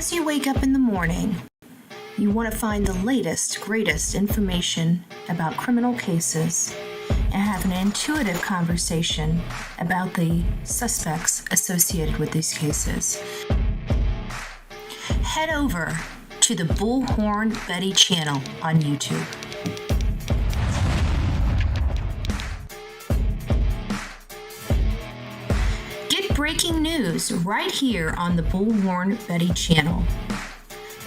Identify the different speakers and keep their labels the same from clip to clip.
Speaker 1: As you wake up in the morning, you want to find the latest, greatest information about criminal cases and have an intuitive conversation about the suspects associated with these cases. Head over to the Bullhorn Betty channel on YouTube. Get breaking news right here on the Bullhorn Betty channel.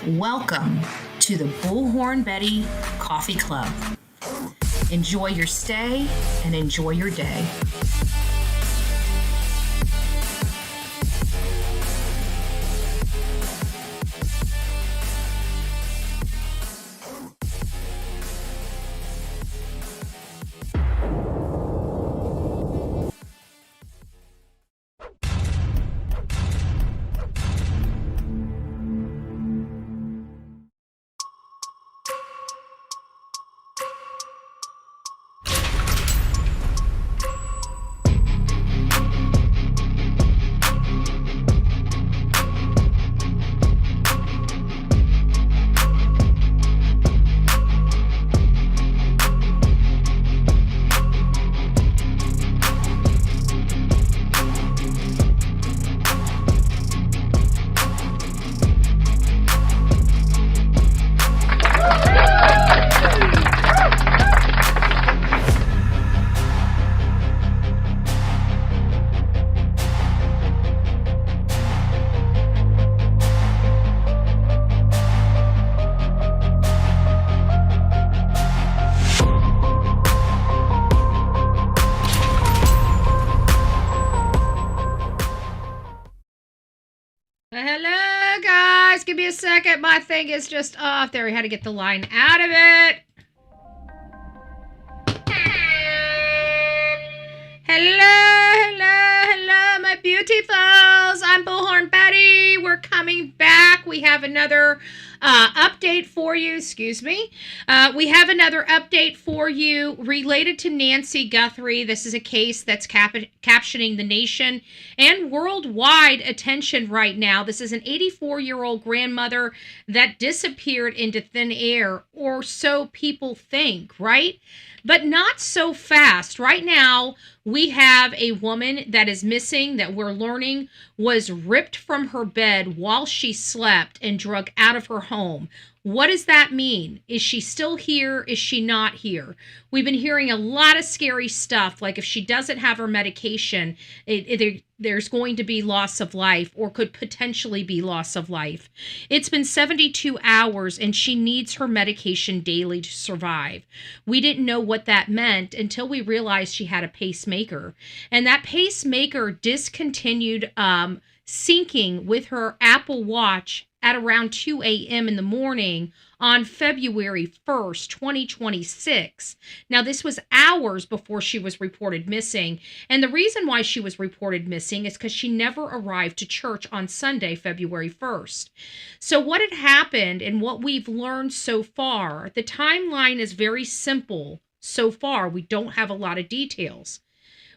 Speaker 1: Welcome to the Bullhorn Betty Coffee Club. Enjoy your stay and enjoy your day.
Speaker 2: Hello, guys. Give me a second. My thing is just off. There, we had to get the line out of it. Hello, my beautifuls. I'm Bullhorn Betty. We're coming back. We have another update for you. Excuse me. We have another update for you related to Nancy Guthrie. This is a case that's capturing the nation and worldwide attention right now. This is an 84-year-old grandmother that disappeared into thin air, or so people think, right? But not so fast. Right now, we have a woman that is missing that we're learning was ripped from her bed while she slept and drug out of her home. What does that mean? Is she still here? Is she not here? We've been hearing a lot of scary stuff, like if she doesn't have her medication, there's going to be loss of life, or could potentially be loss of life. It's been 72 hours and she needs her medication daily to survive. We didn't know what that meant until we realized she had a pacemaker. And that pacemaker discontinued syncing with her Apple Watch at around 2 a.m. in the morning on February 1st, 2026. Now, this was hours before she was reported missing. And the reason why she was reported missing is because she never arrived to church on Sunday, February 1st. So what had happened and what we've learned so far, the timeline is very simple so far. We don't have a lot of details.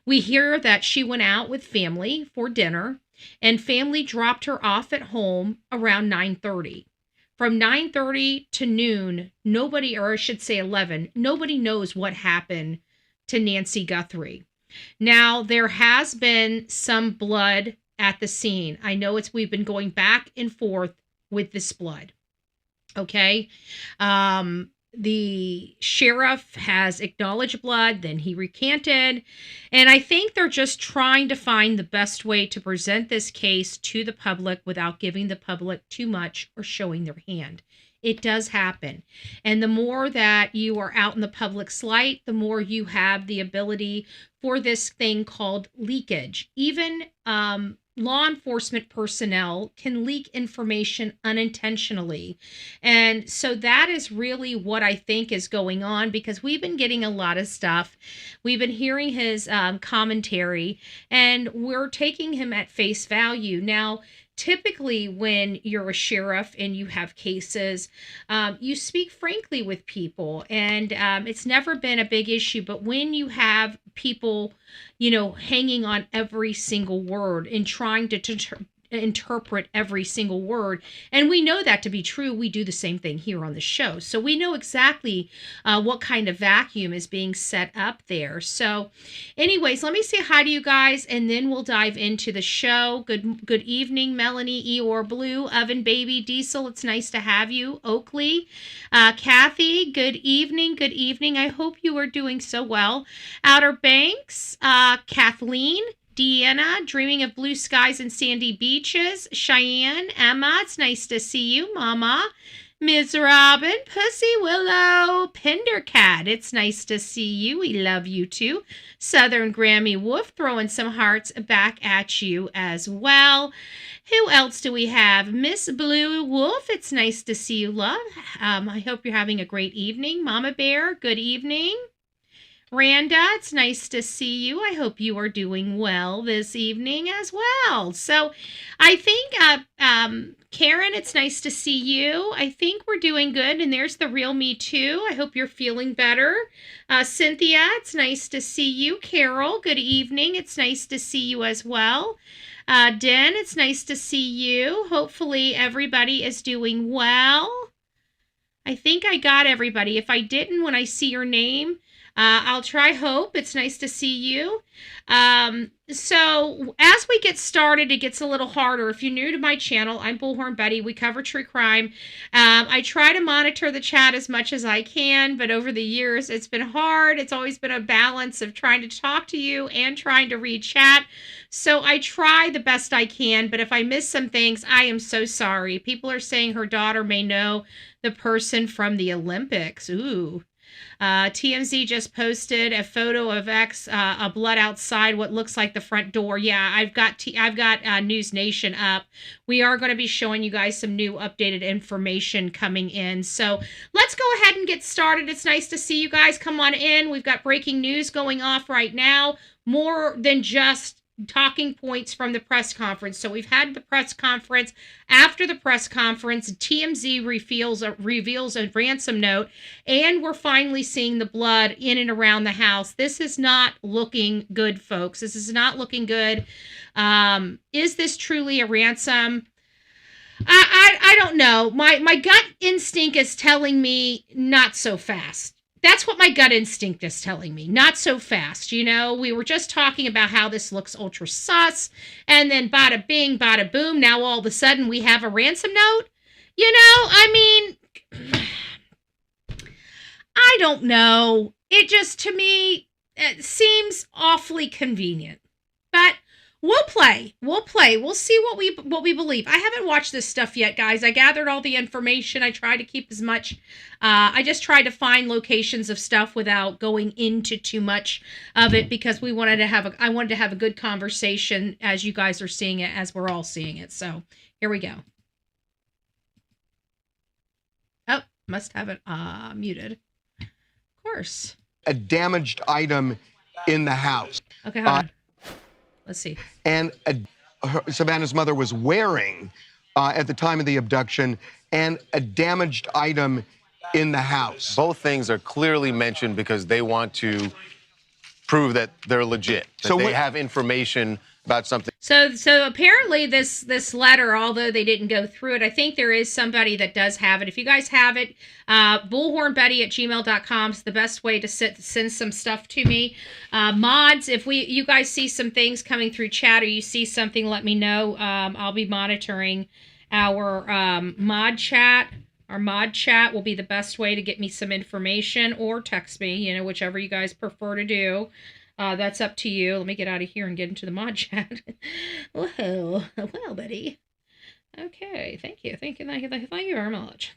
Speaker 2: We hear that she went out with family for dinner, and family dropped her off at home around 9:30. From 9:30 to noon, nobody, or I should say 11, nobody knows what happened to Nancy Guthrie. Now, there has been some blood at the scene. I know we've been going back and forth with this blood. Okay. The sheriff has acknowledged blood, then he recanted. And I think they're just trying to find the best way to present this case to the public without giving the public too much or showing their hand. It does happen. And the more that you are out in the public's light, the more you have the ability for this thing called leakage. Even law enforcement personnel can leak information unintentionally. And so that is really what I think is going on, because we've been getting a lot of stuff. We've been hearing his commentary, and we're taking him at face value. Now, typically when you're a sheriff and you have cases, you speak frankly with people, and it's never been a big issue. But when you have people, hanging on every single word and trying to interpret every single word. And we know that to be true. We do the same thing here on the show. So we know exactly what kind of vacuum is being set up there. So anyways, let me say hi to you guys, and then we'll dive into the show. Good evening, Melanie, Eeyore, Blue, Oven Baby, Diesel. It's nice to have you. Oakley, Kathy, good evening. Good evening. I hope you are doing so well. Outer Banks, Kathleen, Deanna, dreaming of blue skies and sandy beaches. Cheyenne, Emma, it's nice to see you. Mama, Ms. Robin, Pussy Willow, Pendercat, it's nice to see you. We love you too. Southern Grammy Wolf, throwing some hearts back at you as well. Who else do we have? Miss Blue Wolf, it's nice to see you, love. I hope you're having a great evening. Mama Bear, good evening. Randa, it's nice to see you. I hope you are doing well this evening as well. So I think, Karen, it's nice to see you. I think we're doing good. And there's the real me too. I hope you're feeling better. Cynthia, it's nice to see you. Carol, good evening. It's nice to see you as well. Den, it's nice to see you. Hopefully everybody is doing well. I think I got everybody. If I didn't, when I see your name, I'll try Hope. It's nice to see you. So as we get started, it gets a little harder. If you're new to my channel, I'm Bullhorn Betty. We cover true crime. I try to monitor the chat as much as I can, but over the years, it's been hard. It's always been a balance of trying to talk to you and trying to read chat. So I try the best I can, but if I miss some things, I am so sorry. People are saying her daughter may know the person from the Olympics. Ooh. TMZ just posted a photo of a blood outside what looks like the front door. Yeah, I've got News Nation up. We are going to be showing you guys some new updated information coming in. So let's go ahead and get started. It's nice to see you guys. Come on in. We've got breaking news going off right now. More than just talking points from the press conference. So we've had the press conference. After the press conference, TMZ reveals a ransom note, and we're finally seeing the blood in and around the house. This is not looking good, folks. This is not looking good. Is this truly a ransom? I don't know. My gut instinct is telling me not so fast. That's what my gut instinct is telling me. Not so fast. You know, we were just talking about how this looks ultra sus, and then bada bing, bada boom. Now all of a sudden we have a ransom note. You know, I mean, I don't know. It just, to me, it seems awfully convenient. But we'll play. We'll see what we believe. I haven't watched this stuff yet, guys. I gathered all the information. I try to keep as much. I just tried to find locations of stuff without going into too much of it, because I wanted to have a good conversation as you guys are seeing it, as we're all seeing it. So here we go. Oh, must have it muted. Of course.
Speaker 3: A damaged item in the house.
Speaker 2: Okay, hold on. Let's see.
Speaker 3: And Savannah's mother was wearing at the time of the abduction, and a damaged item in the house.
Speaker 4: Both things are clearly mentioned because they want to prove that they're legit, that they have information about something.
Speaker 2: So apparently this letter, although they didn't go through it, I think there is somebody that does have it. If you guys have it, bullhornbetty@gmail.com is the best way to send some stuff to me. Mods, if you guys see some things coming through chat, or you see something, let me know. I'll be monitoring our mod chat. Our mod chat will be the best way to get me some information, or text me, you know, whichever you guys prefer to do. That's up to you. Let me get out of here and get into the mod chat. Well, Betty. Okay, thank you very much.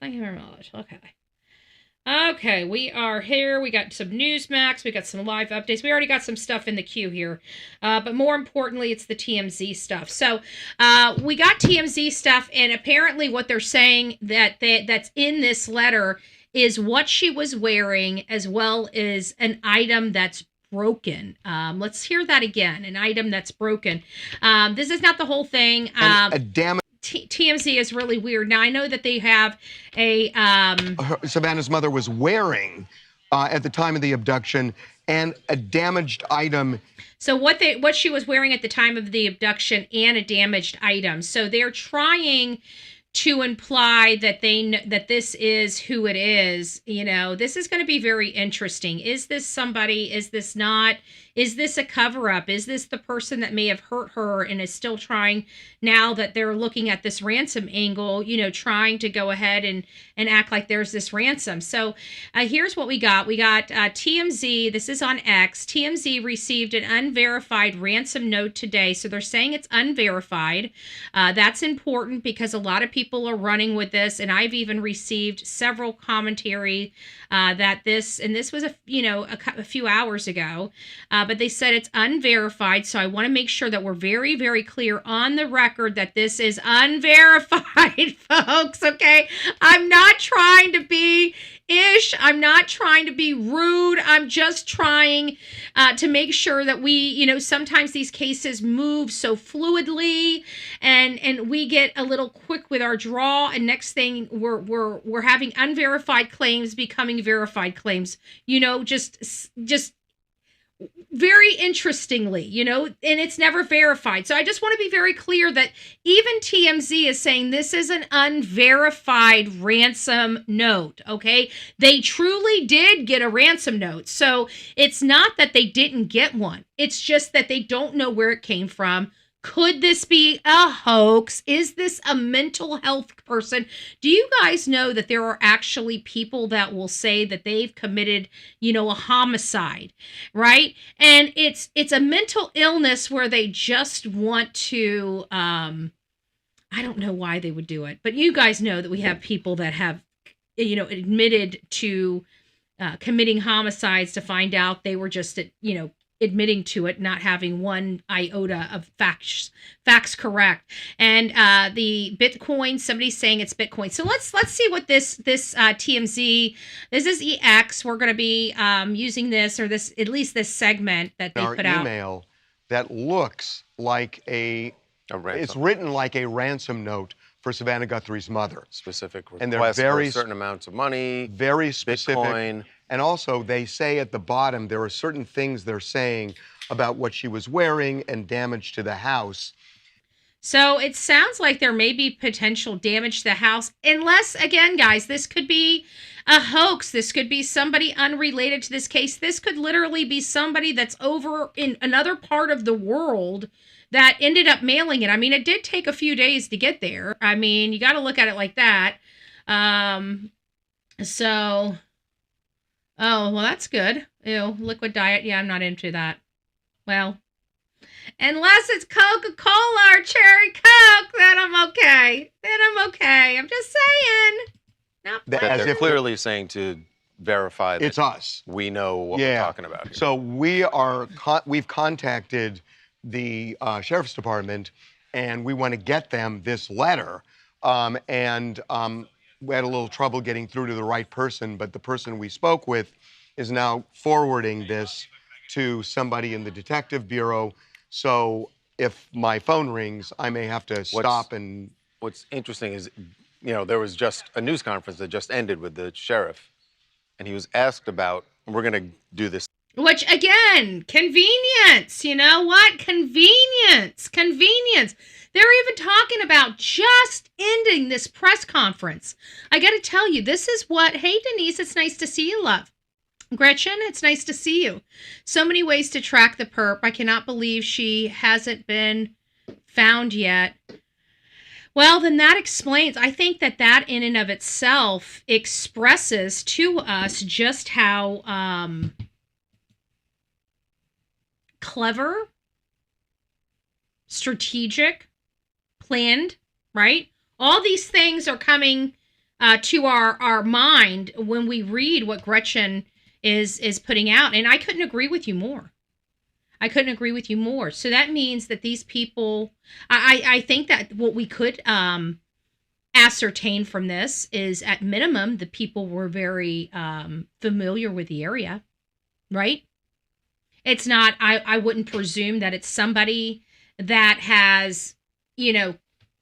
Speaker 2: Okay, we are here. We got some Newsmax. We got some live updates. We already got some stuff in the queue here. But more importantly, it's the TMZ stuff. So we got TMZ stuff, and apparently what they're saying that's in this letter is what she was wearing, as well as an item that's broken. Let's hear that again. An item that's broken. This is not the whole thing. TMZ is really weird. Now, I know that they have a...
Speaker 3: Savannah's mother was wearing at the time of the abduction, and a damaged item
Speaker 2: So what she was wearing at the time of the abduction and a damaged item. So they're trying to imply that that this is who it is. This is going to be very interesting. Is this somebody? Is this not? Is this a cover-up? Is this the person that may have hurt her and is still trying, now that they're looking at this ransom angle, trying to go ahead and act like there's this ransom? So here's what we got. We got TMZ. This is on X. TMZ received an unverified ransom note today. So they're saying it's unverified. That's important because a lot of people are running with this. And I've even received several commentary that this was a few hours ago. But they said it's unverified. So I want to make sure that we're very, very clear on the record that this is unverified, folks. Okay. I'm not trying to be I'm not trying to be rude. I'm just trying to make sure that we, sometimes these cases move so fluidly and we get a little quick with our draw. And next thing we're having unverified claims becoming verified claims, just very interestingly, and it's never verified. So I just want to be very clear that even TMZ is saying this is an unverified ransom note, okay? They truly did get a ransom note. So it's not that they didn't get one. It's just that they don't know where it came from. Could this be a hoax? Is this a mental health person? Do you guys know that there are actually people that will say that they've committed, a homicide, right? And it's a mental illness where they just want to, I don't know why they would do it, but you guys know that we have people that have, admitted to committing homicides to find out they were just, admitting to it, not having one iota of facts correct. And the Bitcoin, somebody's saying it's Bitcoin. So let's see what this TMZ, this is EX. We're going to be using this, or this, at least this segment that they put out.
Speaker 3: Email that looks like it's written like a ransom note for Savannah Guthrie's mother.
Speaker 4: Specific requests
Speaker 3: and they're very
Speaker 4: for certain amounts of money.
Speaker 3: Very specific.
Speaker 4: Bitcoin.
Speaker 3: And also, they say at the bottom, there are certain things they're saying about what she was wearing and damage to the house.
Speaker 2: So it sounds like there may be potential damage to the house, unless, again, guys, this could be a hoax. This could be somebody unrelated to this case. This could literally be somebody that's over in another part of the world that ended up mailing it. I mean, it did take a few days to get there. I mean, you got to look at it like that. Oh, well, that's good. Ew, liquid diet. Yeah, I'm not into that. Well, unless it's Coca-Cola or Cherry Coke, then I'm okay. I'm just saying. Not
Speaker 4: they're clearly saying to verify that
Speaker 3: it's us.
Speaker 4: We know what we're talking about here.
Speaker 3: So we've contacted the Sheriff's Department, and we want to get them this letter. We had a little trouble getting through to the right person, but the person we spoke with is now forwarding this to somebody in the Detective Bureau. So if my phone rings, I may have to stop and...
Speaker 4: What's interesting is, there was just a news conference that just ended with the sheriff, and he was asked about, and we're going to do this.
Speaker 2: Which, again, convenience. You know what? Convenience. They're even talking about just ending this press conference. I got to tell you, this is what, hey, Denise, it's nice to see you, love. Gretchen, it's nice to see you. So many ways to track the perp. I cannot believe she hasn't been found yet. Well, then that explains, I think that in and of itself expresses to us just how clever, strategic, planned, right? All these things are coming to our mind when we read what Gretchen is putting out. And I couldn't agree with you more. So that means that these people, I think that what we could ascertain from this is, at minimum, the people were very familiar with the area, right? It's not, I wouldn't presume that it's somebody that has,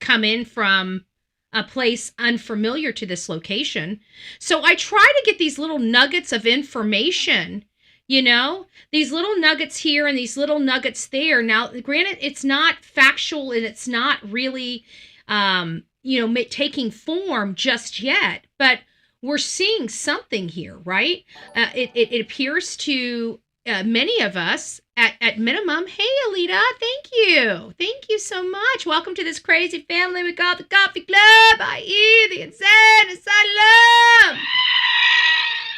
Speaker 2: come in from a place unfamiliar to this location. So I try to get these little nuggets of information, You know, these little nuggets here and these little nuggets there. Now, granted, it's not factual and it's not really, taking form just yet, but we're seeing something here, right? It appears to many of us at minimum. Hey, Alita, thank you so much. Welcome to this crazy family we call the Coffee Club, i.e. the insane asylum.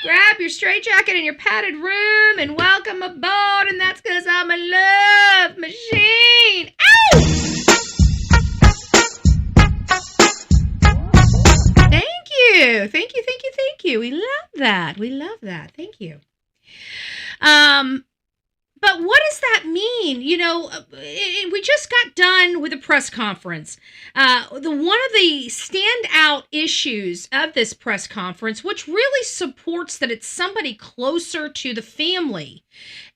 Speaker 2: Grab your straitjacket in your padded room and welcome aboard, and that's because I'm a love machine. Ow! Thank you. We love that. Thank you. But what does that mean? We just got done with a press conference. One of the standout issues of this press conference, which really supports that it's somebody closer to the family,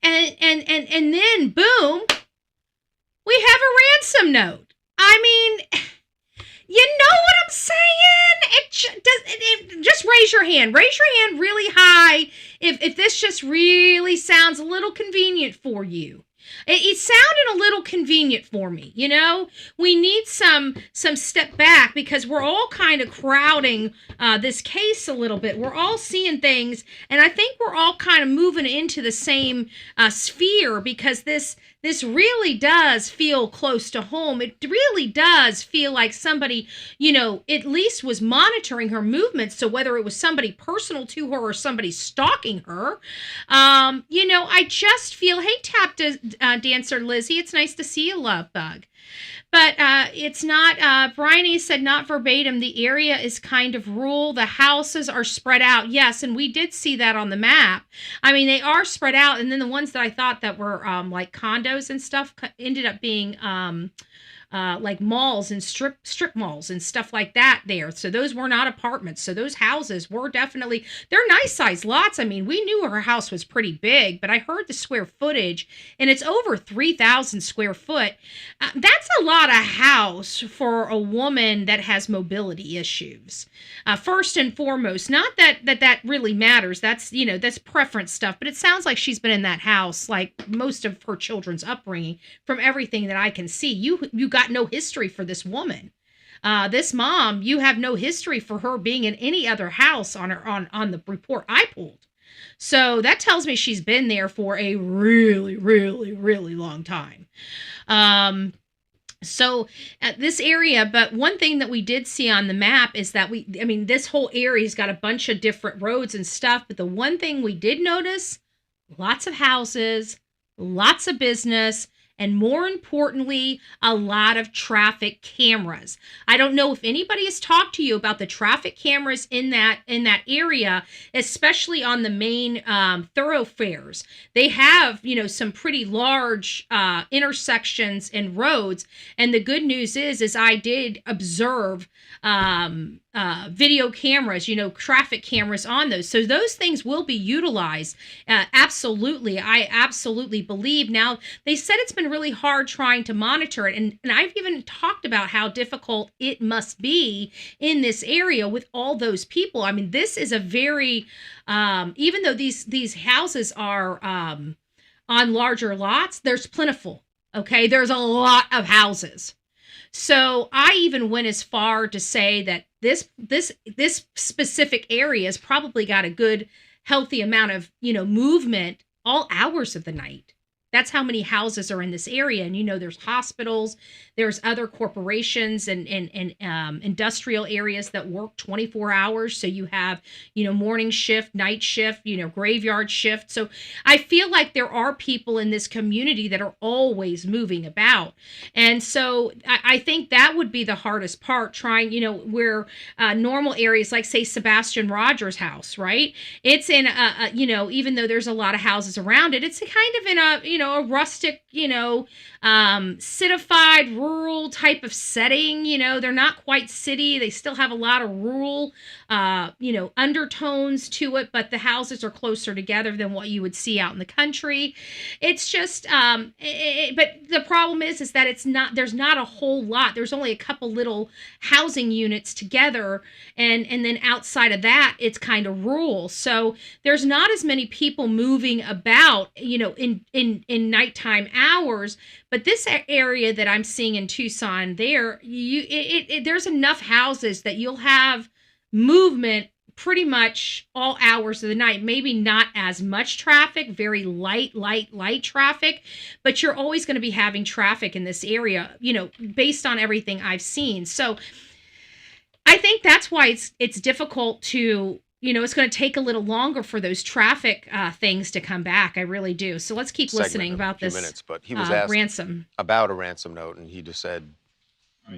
Speaker 2: and then boom, we have a ransom note. I mean, you know what I'm saying? Just raise your hand. Raise your hand really high if this just really sounds a little convenient for you. It sounded a little convenient for me, We need some step back because we're all kind of crowding this case a little bit. We're all seeing things, and I think we're all kind of moving into the same sphere because this really does feel close to home. It really does feel like somebody, at least was monitoring her movements. So whether it was somebody personal to her or somebody stalking her, I just feel, hey, tap dancer Lizzie, it's nice to see you, love bug. But it's not, Bryony said not verbatim, the area is kind of rural. The houses are spread out. Yes, and we did see that on the map. I mean, they are spread out. And then the ones that I thought that were like condos and stuff ended up being like malls and strip malls and stuff like that there. So those were not apartments. So those houses were definitely, they're nice sized lots. I mean, we knew her house was pretty big, but I heard the square footage and it's over 3,000 square foot. That's a lot of house for a woman that has mobility issues. First and foremost, not that really matters. That's, that's preference stuff, but it sounds like she's been in that house like most of her children's upbringing from everything that I can see. You got no history for this woman. This mom, you have no history for her being in any other house on the report I pulled. So that tells me she's been there for a really, really, really long time. So at this area, but one thing that we did see on the map is that this whole area's got a bunch of different roads and stuff. But the one thing we did notice, lots of houses, lots of business, and more importantly, a lot of traffic cameras. I don't know if anybody has talked to you about the traffic cameras in that area, especially on the main thoroughfares. They have, some pretty large intersections and roads. And the good news is I did observe video cameras, traffic cameras on those. So those things will be utilized. Absolutely. I absolutely believe. Now, they said it's been really hard trying to monitor it. And I've even talked about how difficult it must be in this area with all those people. I mean, this is a very, even though these houses are on larger lots, there's plentiful. Okay. There's a lot of houses. So I even went as far to say that this specific area has probably got a good, healthy amount of, movement all hours of the night. That's how many houses are in this area. And, there's hospitals, there's other corporations and industrial areas that work 24 hours. So you have, morning shift, night shift, graveyard shift. So I feel like there are people in this community that are always moving about. And so I think that would be the hardest part, trying, where normal areas like, say, Sebastian Rogers' house, right? It's in, even though there's a lot of houses around it, it's kind of in a, a rustic, citified rural type of setting. They're not quite city. They still have a lot of rural, undertones to it, but the houses are closer together than what you would see out in the country. It's just, but the problem is that there's not a whole lot. There's only a couple little housing units together. And then outside of that, it's kind of rural. So there's not as many people moving about, in nighttime hours. But this area that I'm seeing in Tucson, there's enough houses that you'll have movement pretty much all hours of the night. Maybe not as much traffic, very light traffic, but you're always going to be having traffic in this area, based on everything I've seen. So I think that's why it's difficult to, it's going to take a little longer for those traffic things to come back. I really do. So let's keep listening about this.
Speaker 4: Minutes, but he was asked
Speaker 2: ransom
Speaker 4: about a ransom note, and he just said,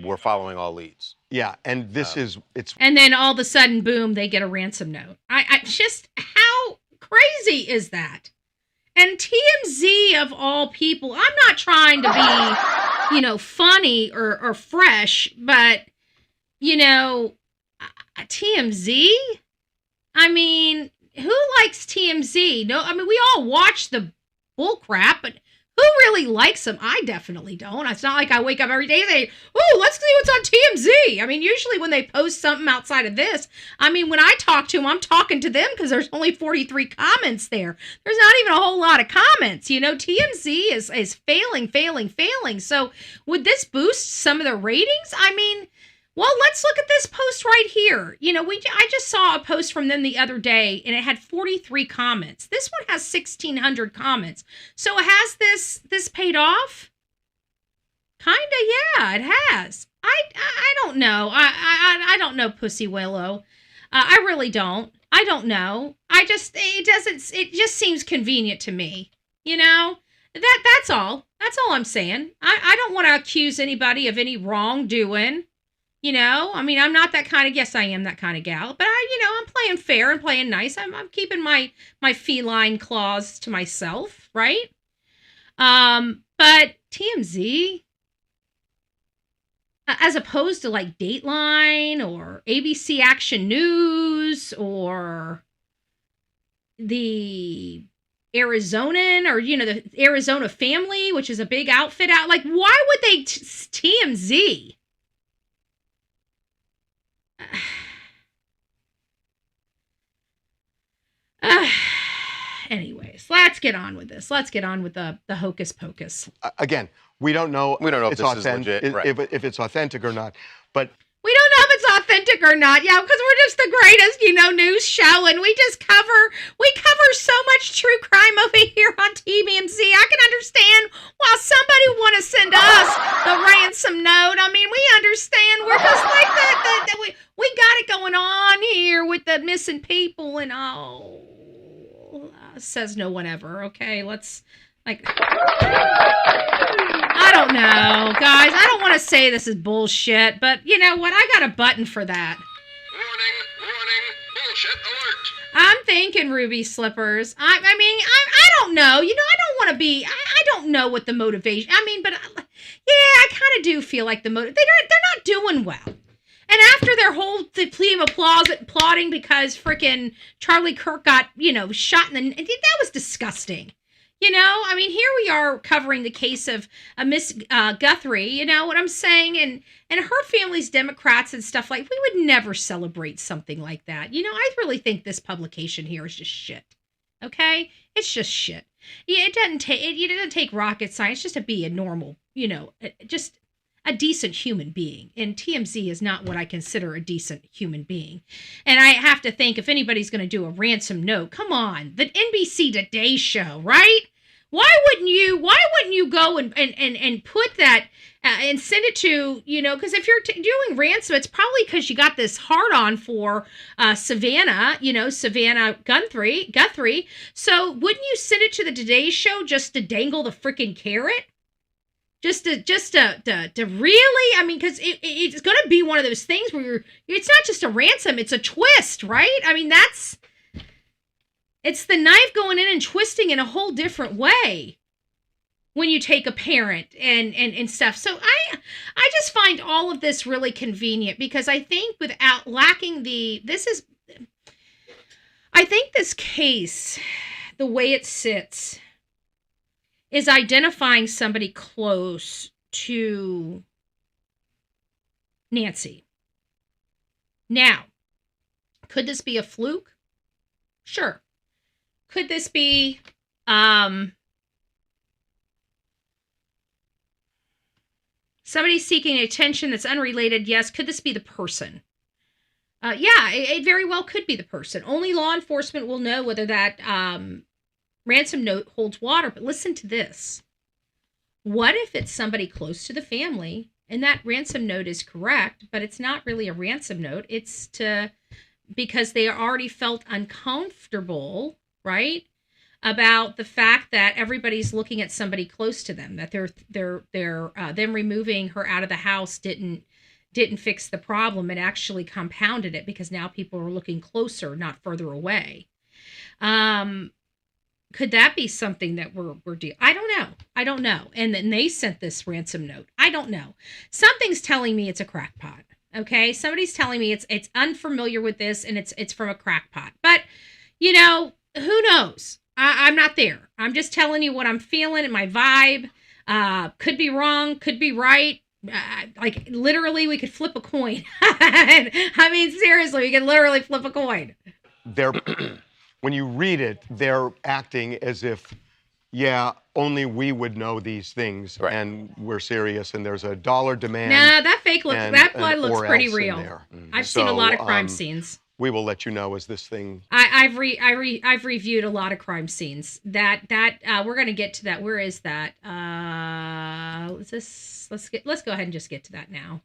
Speaker 4: "We're following all leads."
Speaker 3: Yeah, and it's.
Speaker 2: And then all of a sudden, boom, they get a ransom note. I just, how crazy is that? And TMZ of all people, I'm not trying to be, funny or fresh, but TMZ. I mean, who likes TMZ? No, I mean, we all watch the bull crap, but who really likes them? I definitely don't. It's not like I wake up every day and say, "Oh, let's see what's on TMZ." I mean, usually when they post something outside of this, I mean, when I talk to them, I'm talking to them because there's only 43 comments there. There's not even a whole lot of comments. TMZ is failing. So would this boost some of the ratings? I mean, well, let's look at this post right here. I just saw a post from them the other day, and it had 43 comments. This one has 1,600 comments. So has this paid off? Kinda, yeah, it has. I don't know. I don't know, Pussy Willow. I really don't. I don't know. It just seems convenient to me. That's all. That's all I'm saying. I don't want to accuse anybody of any wrongdoing. I mean, I'm not that kind of, yes, I am that kind of gal, but I'm playing fair and playing nice. I'm keeping my feline claws to myself, right? But TMZ, as opposed to like Dateline or ABC Action News or the Arizonan or, the Arizona Family, which is a big outfit out, like, why would they TMZ? Anyways, let's get on with this. Let's get on with the hocus pocus.
Speaker 3: Again, we don't know.
Speaker 4: We don't know if
Speaker 3: it's
Speaker 4: this is legit, right.
Speaker 3: if it's authentic or not. But
Speaker 2: we don't know if it's authentic or not. Yeah, because we're just the greatest, news show, and we cover so much true crime over here on TMZ. I can understand why somebody would want to send us the ransom note. I mean, we understand. We're just like that. We got it going on here with the missing people and all. Says no one ever. Okay, let's I don't know, guys. I don't want to say this is bullshit, but you know what? I got a button for that.
Speaker 5: Warning, bullshit alert.
Speaker 2: I'm thinking Ruby Slippers. I mean, I don't know. I don't want to be. I don't know what the motivation. I mean, but yeah, I kind of do feel like they're not doing well. And after their whole Pima plotting because frickin' Charlie Kirk got, shot in that was disgusting. I mean, here we are covering the case of Miss Guthrie, you know what I'm saying? And her family's Democrats and stuff we would never celebrate something like that. I really think this publication here is just shit. Okay? It's just shit. Yeah, it doesn't take rocket science just to be a normal, just a decent human being. And TMZ is not what I consider a decent human being. And I have to think, if anybody's going to do a ransom note, come on, the NBC Today show, right? Why wouldn't you go and put that and send it to, because if you're doing ransom, it's probably because you got this hard on for Savannah Guthrie. So wouldn't you send it to the Today Show just to dangle the freaking carrot? Just to really, I mean, because it's going to be one of those things where it's not just a ransom, it's a twist, right? I mean, it's the knife going in and twisting in a whole different way. when you take a parent and stuff. So I just find all of this really convenient, because I think without lacking I think this case, the way it sits, is identifying somebody close to Nancy. Now, could this be a fluke? Sure. Could this be somebody seeking attention that's unrelated? Yes. Could this be the person? Yeah, it very well could be the person. Only law enforcement will know whether that ransom note holds water. But listen to this. What if it's somebody close to the family and that ransom note is correct, but it's not really a ransom note? It's because they already felt uncomfortable, right, about the fact that everybody's looking at somebody close to them, that them removing her out of the house didn't fix the problem. It actually compounded it, because now people are looking closer, not further away. Could that be something that we're doing? I don't know. And then they sent this ransom note. I don't know. Something's telling me it's a crackpot. Okay, somebody's telling me it's unfamiliar with this, and it's from a crackpot. But who knows? I'm not there. I'm just telling you what I'm feeling and my vibe. Could be wrong, could be right. Like literally, we could flip a coin. I mean, seriously, we could literally flip a coin.
Speaker 3: When you read it, they're acting as if, yeah, only we would know these things, right, and we're serious, and there's a dollar demand.
Speaker 2: Nah, that blood looks pretty real. I've seen a lot of crime scenes.
Speaker 3: We will let you know as this thing.
Speaker 2: I've reviewed a lot of crime scenes. That we're gonna get to that. Where is that? Let's go ahead and just get to that now.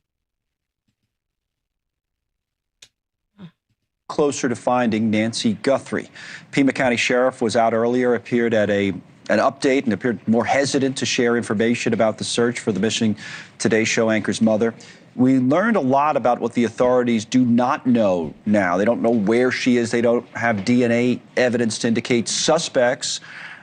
Speaker 6: Closer to finding Nancy Guthrie. Pima County Sheriff was out earlier, appeared at an update, and appeared more hesitant to share information about the search for the missing Today Show anchor's mother. We learned a lot about what the authorities do not know now. They don't know where she is. They don't have DNA evidence to indicate suspects.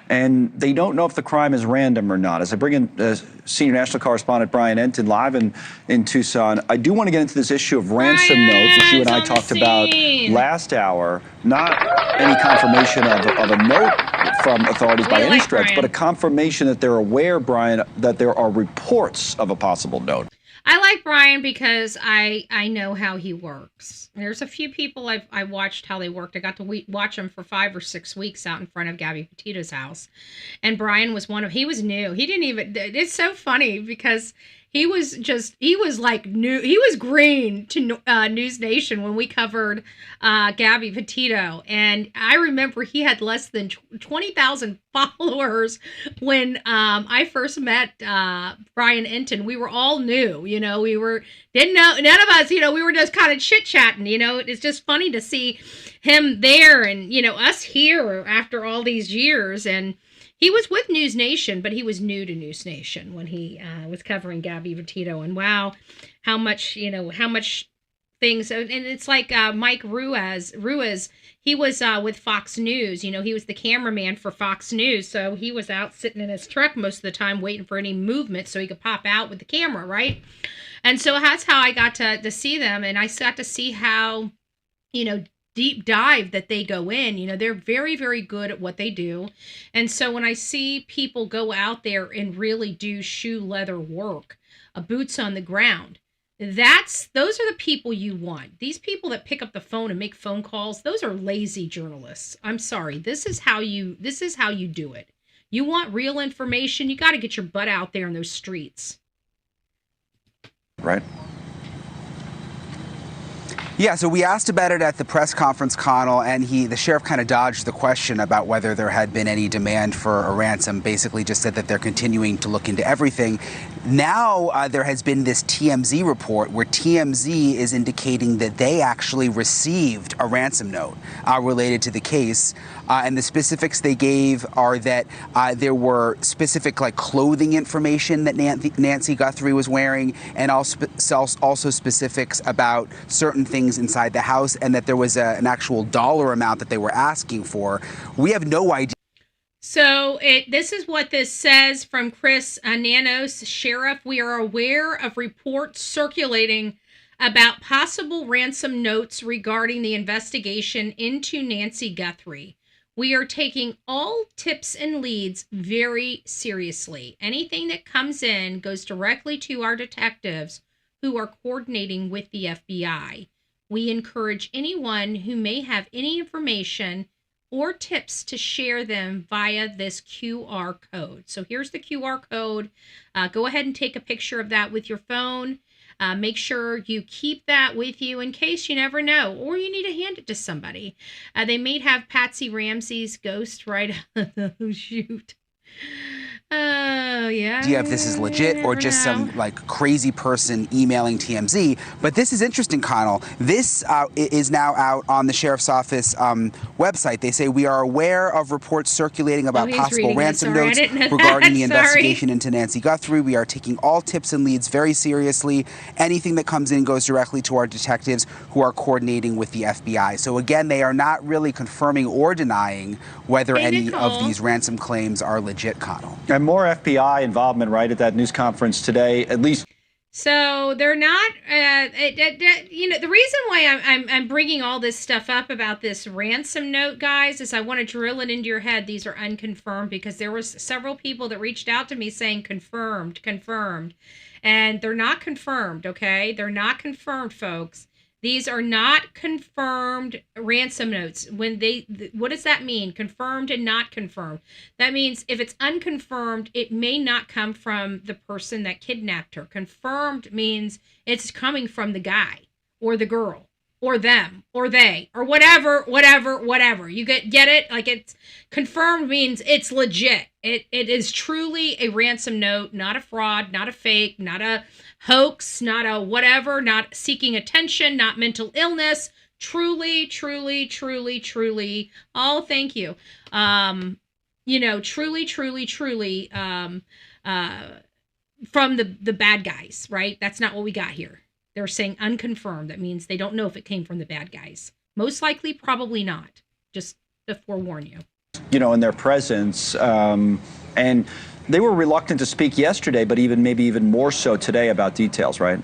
Speaker 6: And they don't know if the crime is random or not. As I bring in senior national correspondent Brian Enton live in Tucson, I do want to get into this issue of ransom note, which you and I talked about last hour. Not any confirmation of a note from authorities by any stretch, but a confirmation that they're aware, Brian, that there are reports of a possible note.
Speaker 2: I like Brian because I know how he works. There's a few people I watched how they worked. I got to watch them for 5 or 6 weeks out in front of Gabby Petito's house. And Brian was he was new. He didn't even, it's so funny because he was like new. He was green to News Nation when we covered Gabby Petito. And I remember he had less than 20,000 followers when I first met Brian Enton. We were all new, didn't know, none of us, we were just kind of chit-chatting, it's just funny to see him there and, us here after all these years. And he was with News Nation, but he was new to News Nation when he was covering Gabby Petito. And wow, how much things. And it's like Mike Ruiz, he was with Fox News. He was the cameraman for Fox News. So he was out sitting in his truck most of the time waiting for any movement so he could pop out with the camera, right? And so that's how I got to see them. And I got to see how, deep dive that they go in. They're very, very good at what they do. And so when I see people go out there and really do shoe leather work, boots on the ground, those are the people you want. These people that pick up the phone and make phone calls, those are lazy journalists. I'm sorry. This is how you do it. You want real information, you got to get your butt out there in those streets.
Speaker 6: Right.
Speaker 7: Yeah, so we asked about it at the press conference, Connell, and the sheriff kind of dodged the question about whether there had been any demand for a ransom, basically just said that they're continuing to look into everything. Now there has been this TMZ report where TMZ is indicating that they actually received a ransom note related to the case. And the specifics they gave are that there were specific clothing information that Nancy Guthrie was wearing, and also specifics about certain things inside the house, and that there was an actual dollar amount that they were asking for. We have no idea.
Speaker 2: So this is what this says from Chris Nanos, Sheriff. We are aware of reports circulating about possible ransom notes regarding the investigation into Nancy Guthrie. We are taking all tips and leads very seriously. Anything that comes in goes directly to our detectives who are coordinating with the FBI. We encourage anyone who may have any information or tips to share them via this QR code. So here's the QR code. Go ahead and take a picture of that with your phone. Make sure you keep that with you in case you never know, or you need to hand it to somebody. They may have Patsy Ramsey's ghost right. Oh, shoot. Oh, yeah.
Speaker 7: Do you have this is legit or just some like crazy person emailing TMZ? But this is interesting, Connell. This is now out on the sheriff's office website. They say we are aware of reports circulating about possible ransom notes regarding the investigation into Nancy Guthrie. We are taking all tips and leads very seriously. Anything that comes in goes directly to our detectives who are coordinating with the FBI. So again, they are not really confirming or denying whether any of these ransom claims are legit, Connell.
Speaker 6: And more FBI involvement, right, at that news conference today, at least.
Speaker 2: So they're not, the reason why I'm bringing all this stuff up about this ransom note, guys, is I want to drill it into your head. These are unconfirmed because there was several people that reached out to me saying confirmed, and they're not confirmed. Okay. They're not confirmed, folks. These are not confirmed ransom notes. What does that mean? Confirmed and not confirmed. That means if it's unconfirmed, it may not come from the person that kidnapped her. Confirmed means it's coming from the guy or the girl or them or they or whatever. You get it? Like, it's confirmed means it's legit. It is truly a ransom note, not a fraud, not a fake, not a hoax, not a whatever, not seeking attention, not mental illness. Truly. Oh, thank you. Truly from the bad guys, right? That's not what we got here. They're saying unconfirmed. That means they don't know if it came from the bad guys. Most likely, probably not. Just to forewarn you.
Speaker 6: In their presence, and they were reluctant to speak yesterday, but maybe even more so today about details, right?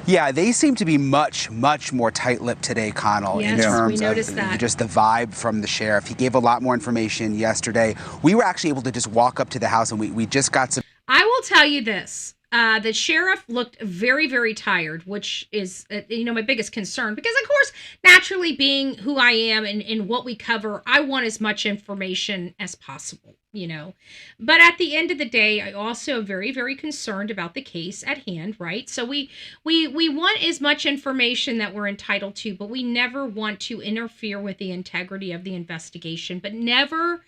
Speaker 7: Yeah, they seem to be much more tight-lipped today, Connell, in terms of just the vibe from the sheriff. He gave a lot more information yesterday. We were actually able to just walk up to the house, and we just got some...
Speaker 2: I will tell you this. The sheriff looked very, very tired, which is, my biggest concern. Because, of course, naturally being who I am and what we cover, I want as much information as possible, But at the end of the day, I also am very, very concerned about the case at hand, right? So we want as much information that we're entitled to, but we never want to interfere with the integrity of the investigation, but never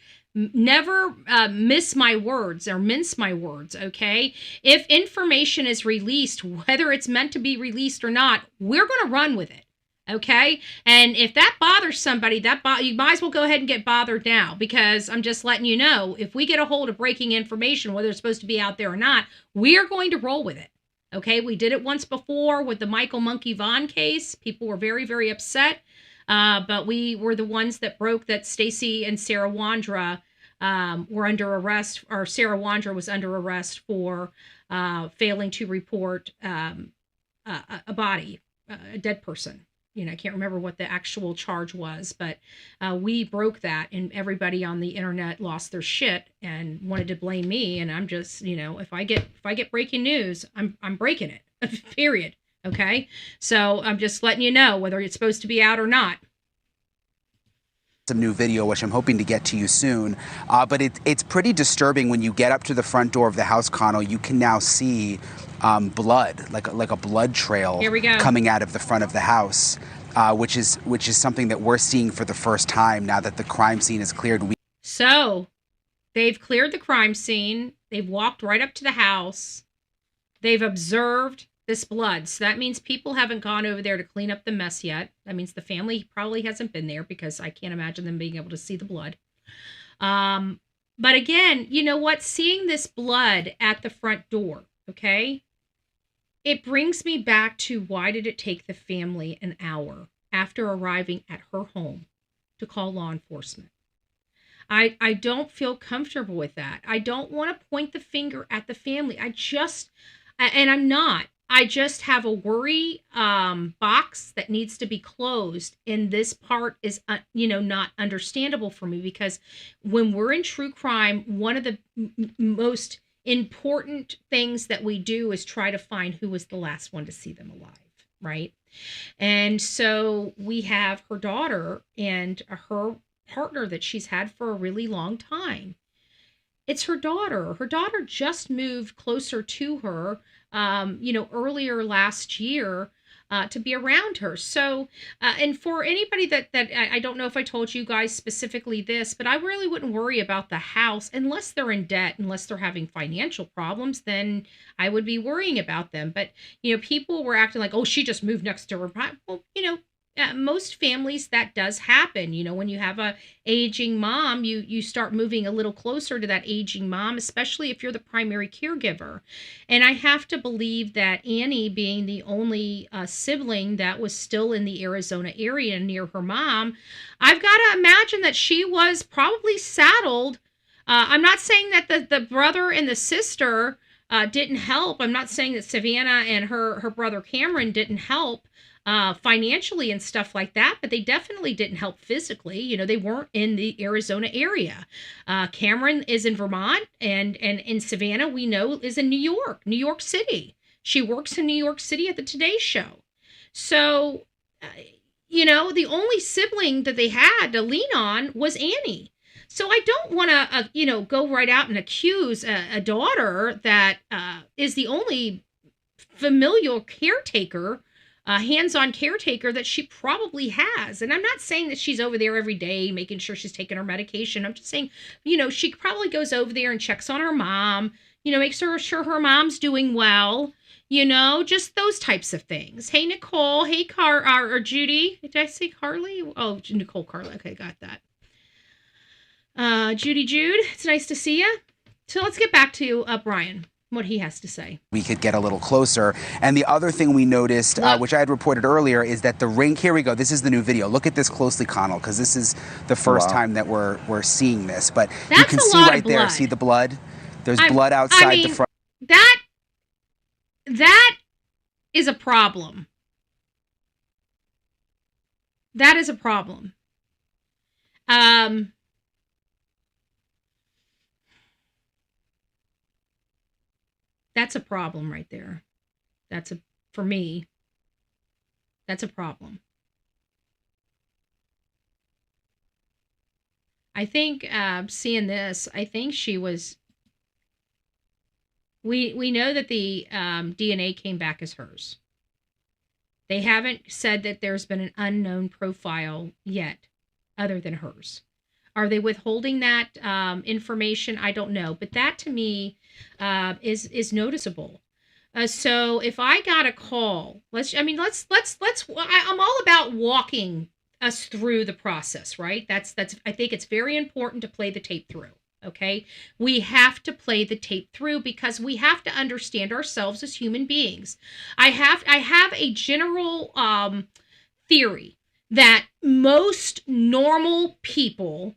Speaker 2: miss my words or mince my words, okay? If information is released, whether it's meant to be released or not, we're going to run with it, okay? And if that bothers somebody, you might as well go ahead and get bothered now, because I'm just letting you know, if we get a hold of breaking information, whether it's supposed to be out there or not, we are going to roll with it, okay? We did it once before with the Michael Monkey Vaughn case. People were very, very upset, but we were the ones that broke that Stacy and Sarah Wandra were under arrest, or Sarah Wandra was under arrest for failing to report a body, a dead person. I can't remember what the actual charge was, but we broke that, and everybody on the internet lost their shit and wanted to blame me. And I'm just, if I get breaking news, I'm breaking it. Period. Okay, so I'm just letting you know whether it's supposed to be out or not.
Speaker 7: Some new video, which I'm hoping to get to you soon. But it's pretty disturbing when you get up to the front door of the house, Connell. You can now see blood, like a blood trail coming out of the front of the house, which is something that we're seeing for the first time now that the crime scene is cleared.
Speaker 2: So they've cleared the crime scene. They've walked right up to the house. They've observed this blood. So that means people haven't gone over there to clean up the mess yet. That means the family probably hasn't been there, because I can't imagine them being able to see the blood. But again, you know what? Seeing this blood at the front door, okay? It brings me back to, why did it take the family an hour after arriving at her home to call law enforcement? I don't feel comfortable with that. I don't want to point the finger at the family. And I'm not. I just have a worry box that needs to be closed, and this part is, not understandable for me, because when we're in true crime, one of the most important things that we do is try to find who was the last one to see them alive, right? And so we have her daughter and her partner that she's had for a really long time. It's her daughter. Her daughter just moved closer to her, earlier last year, to be around her. So, and for anybody that I don't know if I told you guys specifically this, but I really wouldn't worry about the house unless they're in debt, unless they're having financial problems, then I would be worrying about them. But, people were acting like, oh, she just moved next to her. Well, most families that does happen. When you have a aging mom, you start moving a little closer to that aging mom, especially if you're the primary caregiver. And I have to believe that Annie, being the only sibling that was still in the Arizona area near her mom, I've got to imagine that she was probably saddled. I'm not saying that the brother and the sister didn't help. I'm not saying that Savannah and her brother Cameron didn't help financially and stuff like that, but they definitely didn't help physically. They weren't in the Arizona area. Cameron is in Vermont, and in Savannah, we know, is in New York City. She works in New York City at the Today Show. So, the only sibling that they had to lean on was Annie. So I don't want to, go right out and accuse a daughter that is the only familial caretaker, hands-on caretaker that she probably has. And I'm not saying that she's over there every day making sure she's taking her medication. I'm just saying, she probably goes over there and checks on her mom, makes sure her mom's doing well, just those types of things. Hey, Nicole. Hey, or Judy. Did I say Carly? Oh, Nicole Carly. Okay, got that. Judy Jude, it's nice to see you. So let's get back to Brian, what he has to say.
Speaker 7: We could get a little closer. And the other thing we noticed, which I had reported earlier, is that the ring, here we go, this is the new video. Look at this closely, Connell, because this is the first time that we're seeing this. But
Speaker 2: that's,
Speaker 7: you can see right there, see the blood? There's blood outside the front.
Speaker 2: That is a problem. That is a problem. That's a problem right there. For me, that's a problem. I think seeing this, I think she was, we know that the DNA came back as hers. They haven't said that there's been an unknown profile yet other than hers. Are they withholding that information? I don't know. But that to me is noticeable. So if I got a call, I'm all about walking us through the process, right? That's I think it's very important to play the tape through. Okay. We have to play the tape through because we have to understand ourselves as human beings. I have a general theory that most normal people,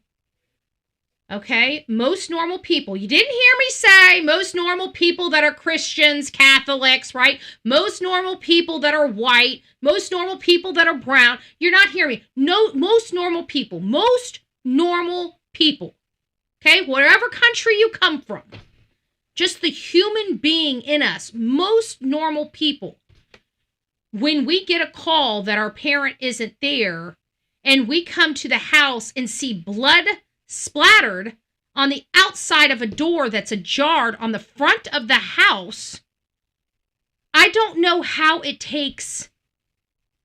Speaker 2: okay, most normal people, you didn't hear me say most normal people that are Christians, Catholics, right? Most normal people that are white, most normal people that are brown. You're not hearing me. No, most normal people, okay, whatever country you come from, just the human being in us, most normal people, when we get a call that our parent isn't there and we come to the house and see blood splattered on the outside of a door that's ajar on the front of the house, I don't know how it takes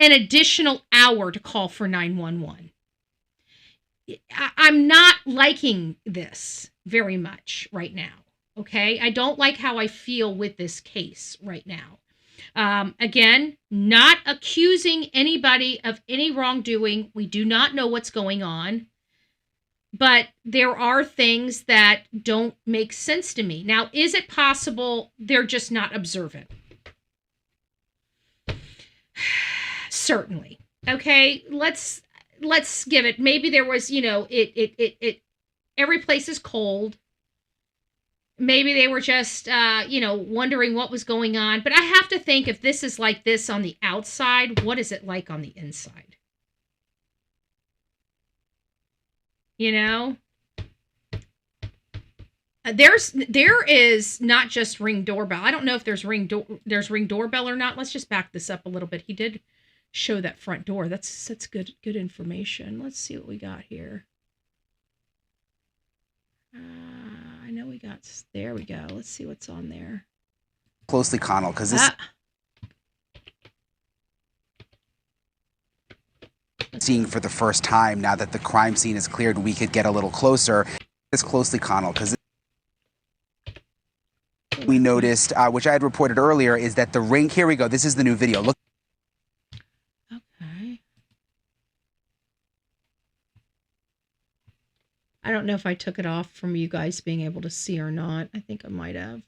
Speaker 2: an additional hour to call for 911. I'm not liking this very much right now, okay? I don't like how I feel with this case right now. Again, not accusing anybody of any wrongdoing. We do not know what's going on. But there are things that don't make sense to me. Now, is it possible they're just not observant? Certainly. Okay, let's give it. Maybe there was, every place is cold. Maybe they were just, wondering what was going on. But I have to think, if this is like this on the outside, what is it like on the inside? You know? There is not just Ring doorbell. I don't know if there's Ring doorbell or not. Let's just back this up a little bit. He did show that front door. That's good information. Let's see what we got here. I know we got, there we go. Let's see what's on there.
Speaker 7: Closely, Connell, because this seeing for the first time now that the crime scene is cleared, we could get a little closer. This closely, Connell, because we noticed, which I had reported earlier, is that the ring, here we go. This is the new video. Look.
Speaker 2: Okay. I don't know if I took it off from you guys being able to see or not. I think I might have.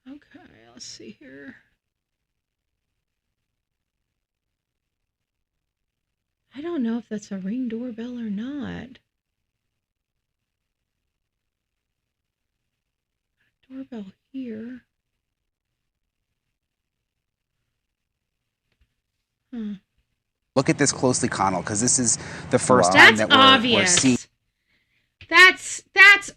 Speaker 2: Okay, let's see here. I don't know if that's a Ring doorbell or not. Doorbell here.
Speaker 7: Look at this closely, Connell, because this is the first time that we're seeing.
Speaker 2: That's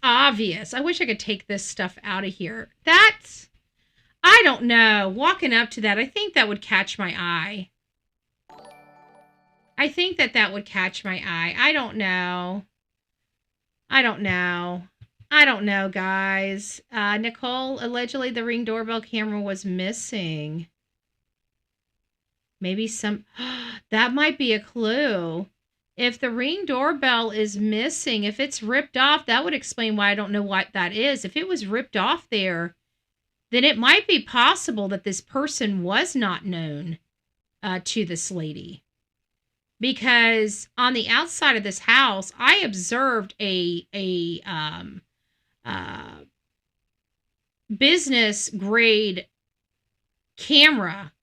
Speaker 2: obvious. I wish I could take this stuff out of here. I don't know. Walking up to that, I think that would catch my eye. I think that would catch my eye. I don't know, guys. Nicole, allegedly the Ring doorbell camera was missing. Maybe that might be a clue. If the Ring doorbell is missing, if it's ripped off, that would explain why I don't know what that is. If it was ripped off there, then it might be possible that this person was not known to this lady. Because on the outside of this house, I observed a business grade camera.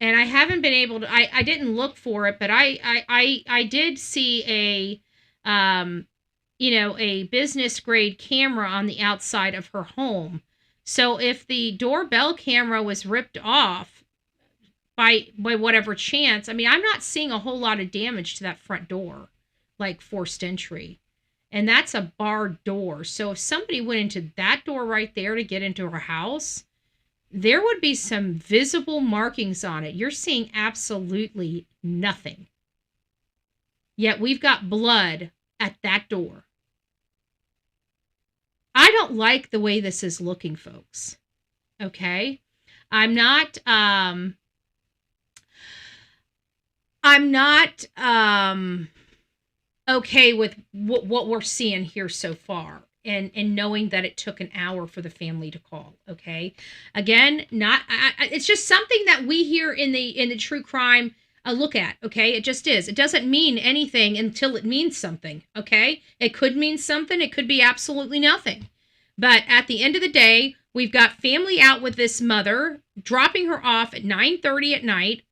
Speaker 2: And I haven't been able to, I didn't look for it, but I did see a business grade camera on the outside of her home. So if the doorbell camera was ripped off by whatever chance, I mean, I'm not seeing a whole lot of damage to that front door, like forced entry. And that's a barred door. So if somebody went into that door right there to get into her house, there would be some visible markings on it. You're seeing absolutely nothing. Yet we've got blood at that door. I don't like the way this is looking, folks. Okay? I'm not okay with what we're seeing here so far. And knowing that it took an hour for the family to call, okay? Again, it's just something that we here in the true crime look at, okay? It just is. It doesn't mean anything until it means something, okay? It could mean something. It could be absolutely nothing. But at the end of the day, we've got family out with this mother, dropping her off at 9:30 at night.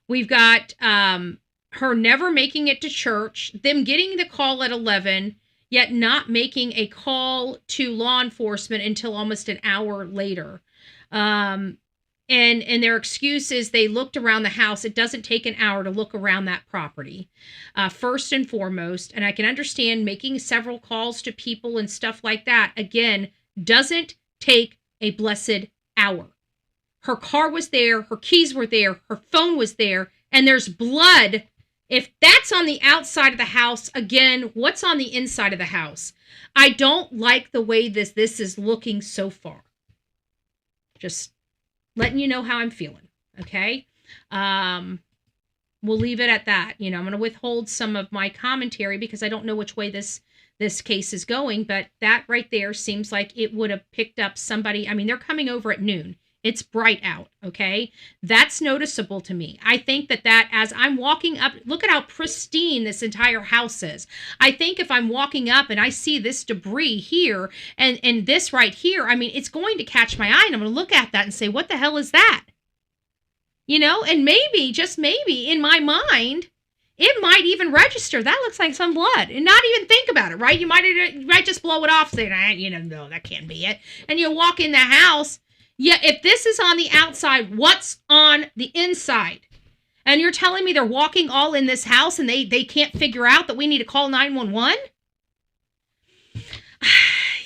Speaker 2: We've got her never making it to church, them getting the call at 11, yet not making a call to law enforcement until almost an hour later. And their excuse is they looked around the house. It doesn't take an hour to look around that property, first and foremost. And I can understand making several calls to people and stuff like that. Again, doesn't take a blessed hour. Her car was there. Her keys were there. Her phone was there. And there's blood. If that's on the outside of the house, again, what's on the inside of the house? I don't like the way this is looking so far. Just letting you know how I'm feeling, okay? We'll leave it at that. I'm going to withhold some of my commentary because I don't know which way this case is going, but that right there seems like it would have picked up somebody. I mean, they're coming over at noon. It's bright out, okay? That's noticeable to me. I think that as I'm walking up, look at how pristine this entire house is. I think if I'm walking up and I see this debris here and this right here, I mean, it's going to catch my eye and I'm going to look at that and say, what the hell is that? And maybe, just maybe, in my mind, it might even register. That looks like some blood, and not even think about it, right? You might just blow it off, saying, no, that can't be it. And you walk in the house. Yeah, if this is on the outside, what's on the inside? And you're telling me they're walking all in this house and they can't figure out that we need to call 911?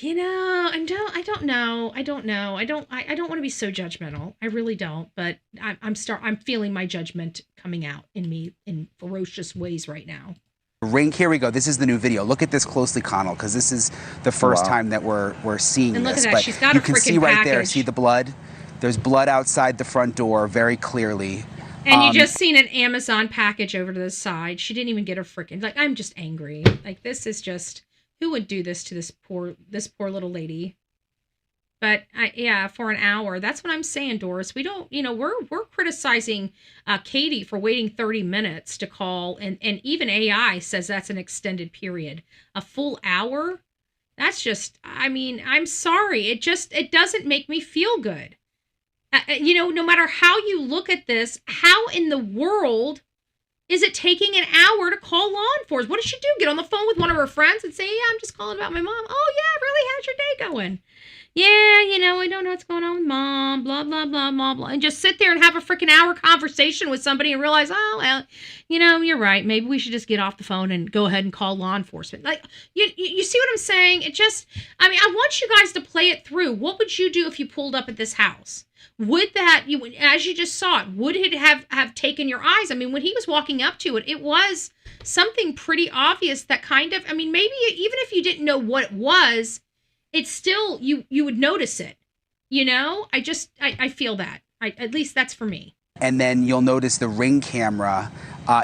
Speaker 2: I don't know. I don't want to be so judgmental. I really don't. But I'm feeling my judgment coming out in me in ferocious ways right now.
Speaker 7: Ring, here we go. This is the new video. Look at this closely, Connell, because this is the first time that we're seeing
Speaker 2: and
Speaker 7: this.
Speaker 2: Look at that.
Speaker 7: But
Speaker 2: she's got
Speaker 7: you
Speaker 2: a
Speaker 7: can
Speaker 2: freaking
Speaker 7: see right
Speaker 2: package.
Speaker 7: there. See the blood? There's blood outside the front door very clearly.
Speaker 2: And you just seen an Amazon package over to the side. She didn't even get her freaking, like, I'm just angry. Like, this is just, who would do this to this poor little lady? But for an hour, that's what I'm saying, Doris. We don't, we're criticizing Katie for waiting 30 minutes to call. And even AI says that's an extended period. A full hour? That's just, I'm sorry. It doesn't make me feel good. No matter how you look at this, how in the world is it taking an hour to call law enforcement? What did she do? Get on the phone with one of her friends and say, I'm just calling about my mom. Oh, yeah, really? How's your day going? Yeah, I don't know what's going on with mom, blah, blah, blah, blah, blah. And just sit there and have a freaking hour conversation with somebody and realize, oh, well, you're right. Maybe we should just get off the phone and go ahead and call law enforcement. Like, you see what I'm saying? It just, I want you guys to play it through. What would you do if you pulled up at this house? Would that, as you just saw it, would it have taken your eyes? When he was walking up to it, it was something pretty obvious that kind of, maybe even if you didn't know what it was, it's still, you would notice it. I feel that. At least that's for me.
Speaker 7: And then you'll notice the Ring camera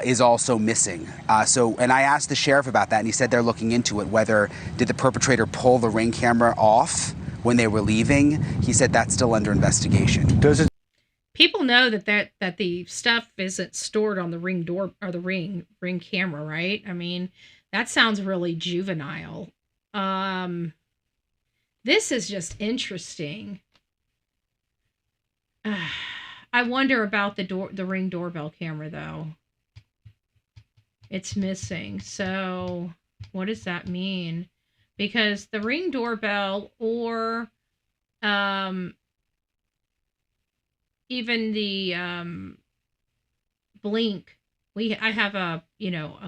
Speaker 7: is also missing. And I asked the sheriff about that, and he said they're looking into it. Whether did the perpetrator pull the Ring camera off when they were leaving? He said that's still under investigation.
Speaker 2: People know that the stuff isn't stored on the Ring door or the Ring camera, right? That sounds really juvenile. This is just interesting. I wonder about the Ring doorbell camera, though. It's missing. So what does that mean? Because the Ring doorbell or even the Blink, I have a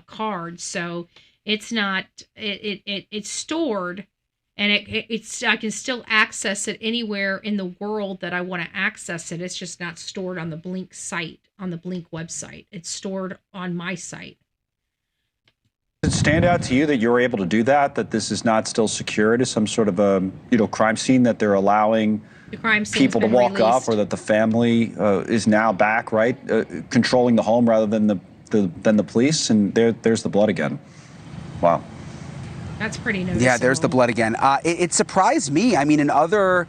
Speaker 2: card, so it's not it's stored. And I can still access it anywhere in the world that I want to access it. It's just not stored on the Blink site, on the Blink website. It's stored on my site.
Speaker 6: Does it stand out to you that you're able to do that this is not still secured as some sort of a crime scene, that they're allowing people to walk up, or that the family is now back, right, controlling the home rather than the police? And there's the blood again. Wow.
Speaker 2: That's pretty noticeable.
Speaker 7: Yeah, there's the blood again. It surprised me. In other,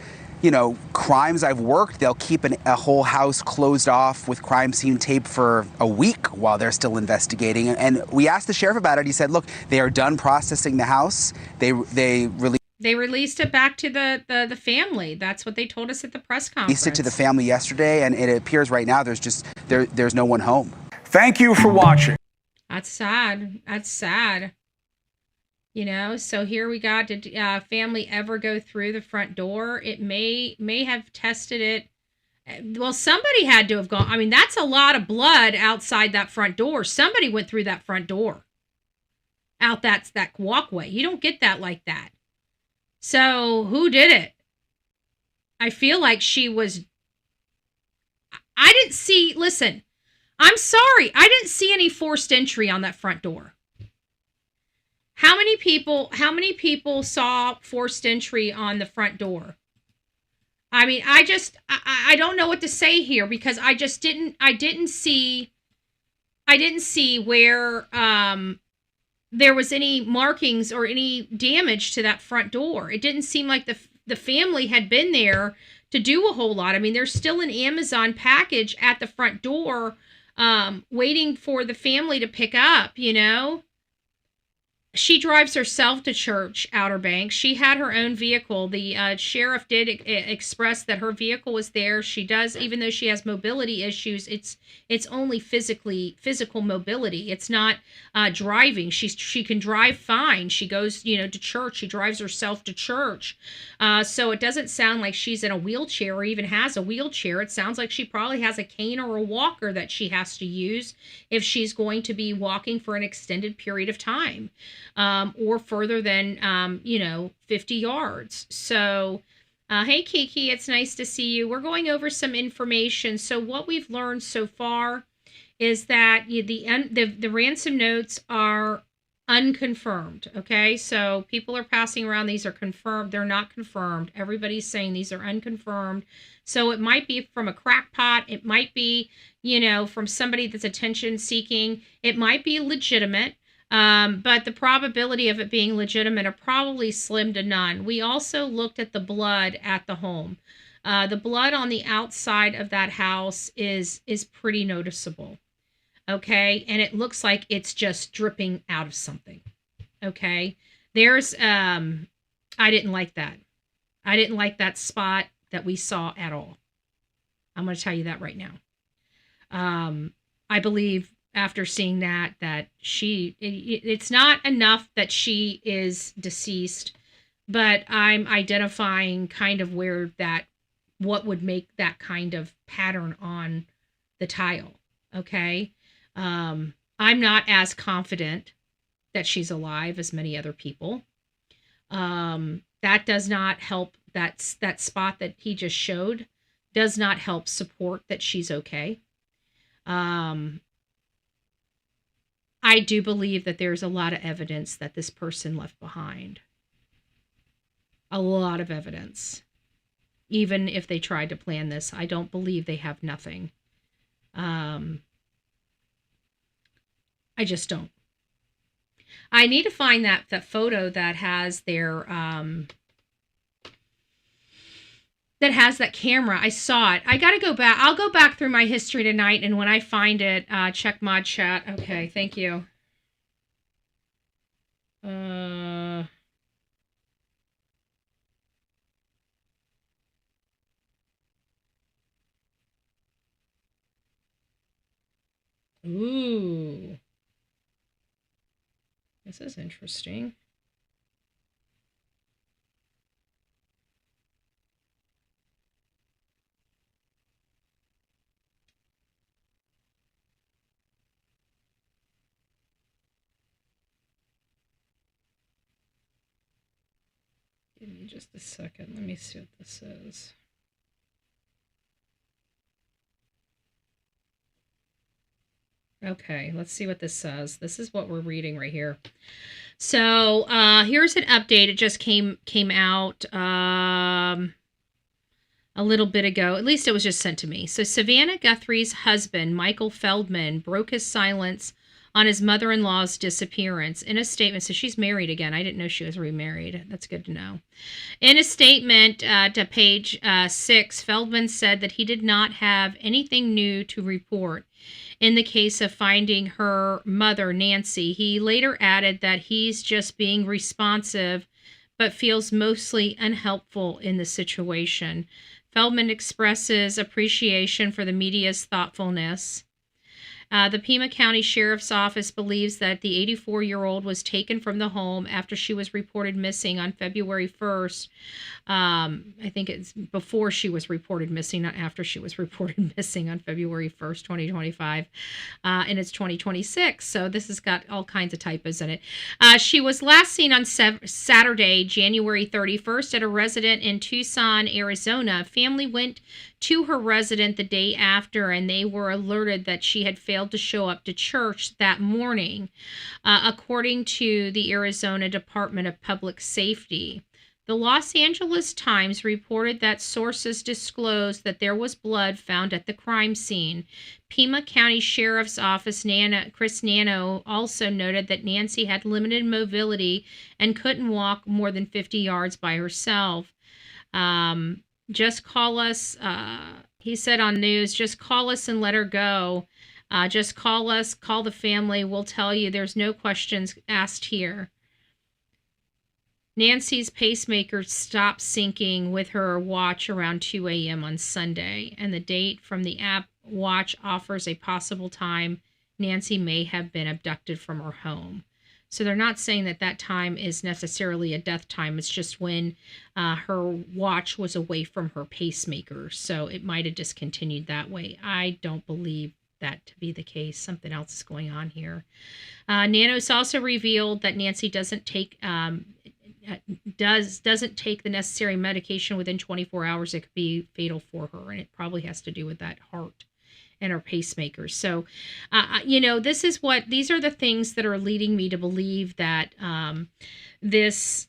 Speaker 7: crimes I've worked, they'll keep a whole house closed off with crime scene tape for a week while they're still investigating. And we asked the sheriff about it. He said, look, they are done processing the house. They
Speaker 2: released it back to the family. That's what they told us at the press conference.
Speaker 7: Released it to the family yesterday, and it appears right now there's no one home.
Speaker 8: Thank you for watching.
Speaker 2: That's sad. That's sad. So here we got, did family ever go through the front door? It may have tested it. Well, somebody had to have gone. That's a lot of blood outside that front door. Somebody went through that front door. Out that walkway. You don't get that like that. So who did it? I feel like listen, I'm sorry. I didn't see any forced entry on that front door. How many people saw forced entry on the front door? I don't know what to say here, because I didn't see where there was any markings or any damage to that front door. It didn't seem like the family had been there to do a whole lot. There's still an Amazon package at the front door waiting for the family to pick up, She drives herself to church, Outer Banks. She had her own vehicle. The sheriff did express that her vehicle was there. She does, even though she has mobility issues, it's only physical mobility. It's not driving. She can drive fine. She goes, to church. She drives herself to church. So it doesn't sound like she's in a wheelchair or even has a wheelchair. It sounds like she probably has a cane or a walker that she has to use if she's going to be walking for an extended period of time. Or further than, 50 yards. So, hey, Kiki, it's nice to see you. We're going over some information. So what we've learned so far is that the ransom notes are unconfirmed, okay? So people are passing around, these are confirmed. They're not confirmed. Everybody's saying these are unconfirmed. So it might be from a crackpot. It might be, from somebody that's attention seeking. It might be legitimate. But the probability of it being legitimate are probably slim to none. We also looked at the blood at the home. The blood on the outside of that house is pretty noticeable. Okay. And it looks like it's just dripping out of something. Okay. There's, I didn't like that. I didn't like that spot that we saw at all. I'm going to tell you that right now. I believe after seeing that it's not enough that she is deceased, but I'm identifying kind of what would make that kind of pattern on the tile. Okay. I'm not as confident that she's alive as many other people. That does not help. That spot that he just showed does not help support that she's okay. I do believe that there's a lot of evidence that this person left behind. A lot of evidence. Even if they tried to plan this, I don't believe they have nothing. I just don't. I need to find that photo that has their that has that camera. I saw it. I got to go back. I'll go back through my history tonight, and when I find it, check mod chat. Okay, thank you. Ooh. This is interesting. Give me just a second. Let me see what this is. Okay, let's see what this says. This is what we're reading right here. So here's an update. It just came out a little bit ago. At least it was just sent to me. So Savannah Guthrie's husband, Michael Feldman, broke his silence on his mother-in-law's disappearance. In a statement, so she's married again. I didn't know she was remarried. That's good to know. In a statement to page 6, Feldman said that he did not have anything new to report in the case of finding her mother, Nancy. He later added that he's just being responsive, but feels mostly unhelpful in the situation. Feldman expresses appreciation for the media's thoughtfulness. The Pima County Sheriff's Office believes that the 84-year-old was taken from the home after she was reported missing on February 1st. I think it's before she was reported missing, not after she was reported missing on February 1st, 2025. And it's 2026, so this has got all kinds of typos in it. She was last seen on Saturday, January 31st, at a residence in Tucson, Arizona. Family went to her residence the day after, and they were alerted that she had failed to show up to church that morning, according to the Arizona Department of Public Safety. The Los Angeles Times reported that sources disclosed that there was blood found at the crime scene. Pima County Sheriff's Office Chris Nano also noted that Nancy had limited mobility and couldn't walk more than 50 yards by herself. Just call us, he said on news, just call us and let her go. Just call us, call the family. We'll tell you. There's no questions asked here. Nancy's pacemaker stopped syncing with her watch around 2 a.m. on Sunday, and the date from the app watch offers a possible time Nancy may have been abducted from her home. So they're not saying that that time is necessarily a death time. It's just when her watch was away from her pacemaker. So it might have discontinued that way. I don't believe that to be the case. Something else is going on here. Nanos also revealed that Nancy doesn't take the necessary medication within 24 hours. It could be fatal for her, and it probably has to do with that heart and her pacemaker. So, these are the things that are leading me to believe that these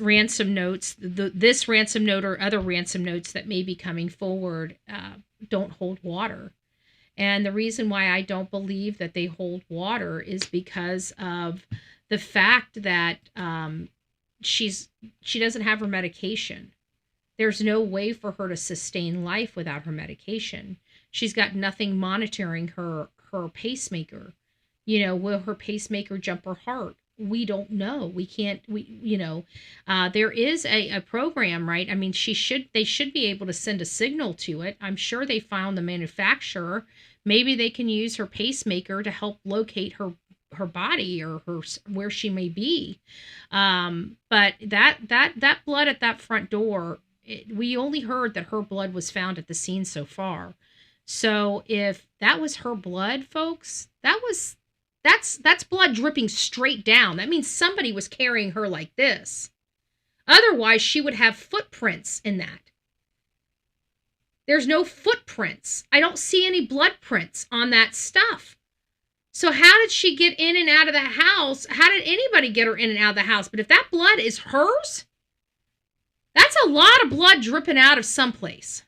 Speaker 2: ransom notes, this ransom note or other ransom notes that may be coming forward, don't hold water. And the reason why I don't believe that they hold water is because of the fact that she doesn't have her medication. There's no way for her to sustain life without her medication. She's got nothing monitoring her pacemaker. Will her pacemaker jump her heart? We don't know. We can't, there is a program, right? I mean, they should be able to send a signal to it. I'm sure they found the manufacturer. Maybe they can use her pacemaker to help locate her body or where she may be. But that blood at that front door, we only heard that her blood was found at the scene so far. So if that was her blood, folks, that's blood dripping straight down. That means somebody was carrying her like this. Otherwise, she would have footprints in that. There's no footprints. I don't see any blood prints on that stuff. So how did she get in and out of the house? How did anybody get her in and out of the house? But if that blood is hers, that's a lot of blood dripping out of someplace.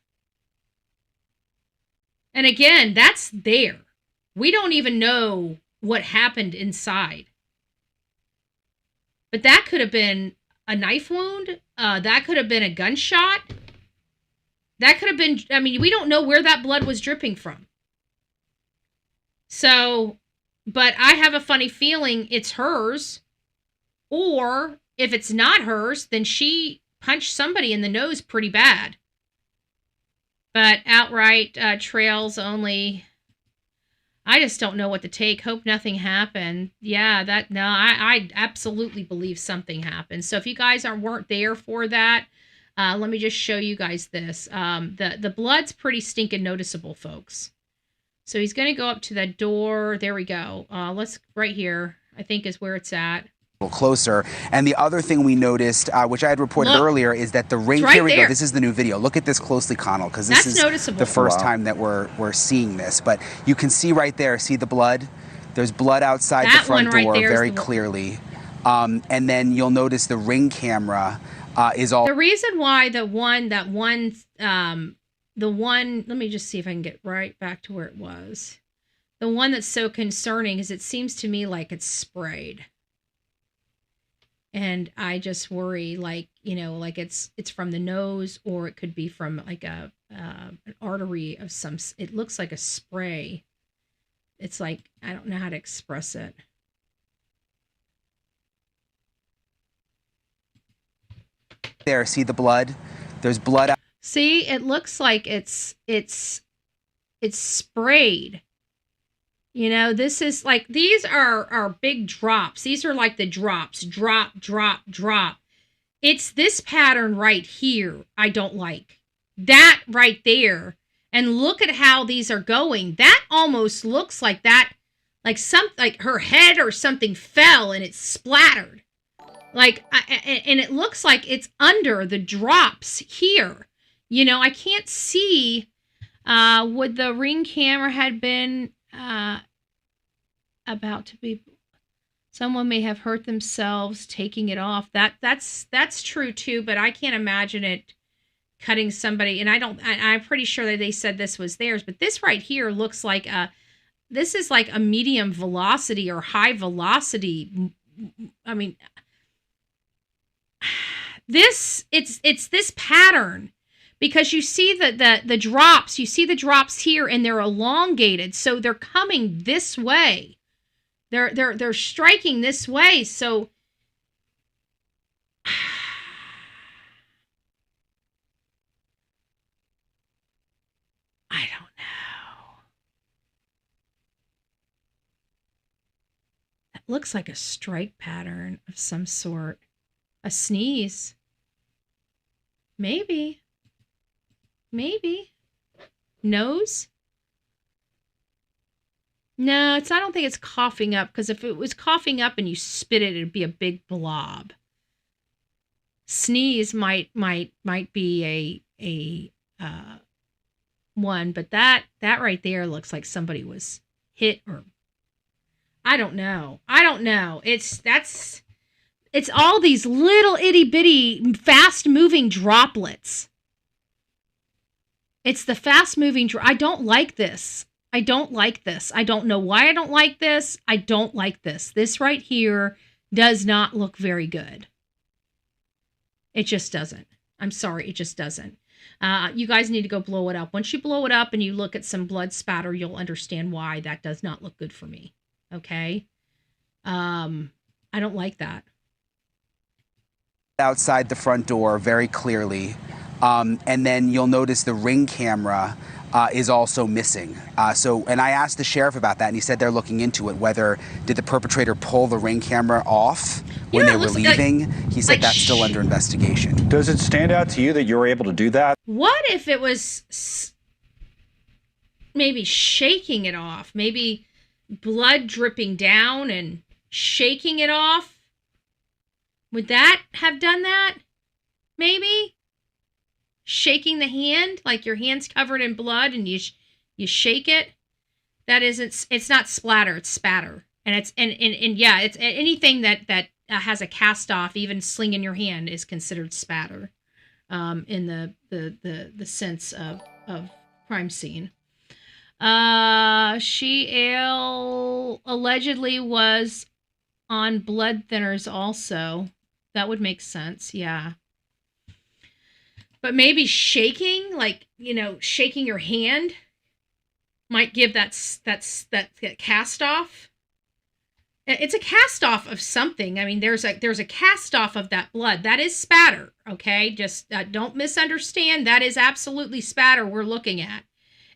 Speaker 2: And again, that's there. We don't even know what happened inside. But that could have been a knife wound. That could have been a gunshot. That could have been, we don't know where that blood was dripping from. So, but I have a funny feeling it's hers. Or if it's not hers, then she punched somebody in the nose pretty bad. But outright trails only. I just don't know what to take. Hope nothing happened. Yeah, I absolutely believe something happened. So if you guys weren't there for that, let me just show you guys this. The blood's pretty stinking noticeable, folks. So he's going to go up to that door. There we go. Right here, I think is where it's at.
Speaker 7: Closer. And the other thing we noticed, which I had reported earlier, is that the ring. Here we go. This is the new video. Look at this closely, Connell, because this is noticeable. The first time that we're seeing this. But you can see right there. See the blood? There's blood outside the front door very clearly. And then you'll notice the ring camera is all.
Speaker 2: The reason why the one. Let me just see if I can get right back to where it was. The one that's so concerning is it seems to me like it's sprayed. And I just worry, like it's from the nose, or it could be from like an artery of some. It looks like a spray. It's like, I don't know how to express it.
Speaker 7: There, see the blood? There's blood out.
Speaker 2: See, it looks like it's sprayed. This is like, these are big drops. These are like the drops. Drop, drop, drop. It's this pattern right here I don't like. That right there. And look at how these are going. That almost looks like that, like her head or something fell and it splattered. And it looks like it's under the drops here. I can't see, would the ring camera had been about to be, someone may have hurt themselves taking it off. That's true too, but I can't imagine it cutting somebody. And I'm pretty sure that they said this was theirs, but this right here looks like this is like a medium velocity or high velocity. It's this pattern. Because you see the drops, here, and they're elongated, so they're coming this way. They're striking this way. So I don't know. That looks like a strike pattern of some sort. A sneeze. Maybe. Maybe. Nose? No, I don't think it's coughing up, because if it was coughing up and you spit it, it'd be a big blob. Sneeze might be a one, but that right there looks like somebody was hit, or I don't know. It's all these little itty bitty fast moving droplets. It's the fast moving. I don't like this. I don't like this. I don't know why I don't like this. I don't like this. This right here does not look very good. It just doesn't. I'm sorry, it just doesn't. You guys need to go blow it up. Once you blow it up and you look at some blood spatter, you'll understand why that does not look good for me. Okay? I don't like that.
Speaker 7: Outside the front door very clearly. And then you'll notice the Ring camera is also missing. And I asked the sheriff about that, and he said they're looking into it. Whether did the perpetrator pull the Ring camera off when they were leaving? He said that's still under investigation.
Speaker 6: Does it stand out to you that you were able to do that?
Speaker 2: What if it was maybe shaking it off? Maybe blood dripping down and shaking it off? Would that have done that? Maybe? Shaking the hand, like your hand's covered in blood and you shake it. That isn't, it's not splatter, it's spatter. And it's yeah, it's anything that has a cast off, even sling in your hand, is considered spatter in the sense of crime scene. She allegedly was on blood thinners also. That would make sense, yeah. But maybe shaking, like, shaking your hand might give that cast off. It's a cast off of something. I mean, there's a cast off of that blood. That is spatter, okay? Just don't misunderstand. That is absolutely spatter we're looking at.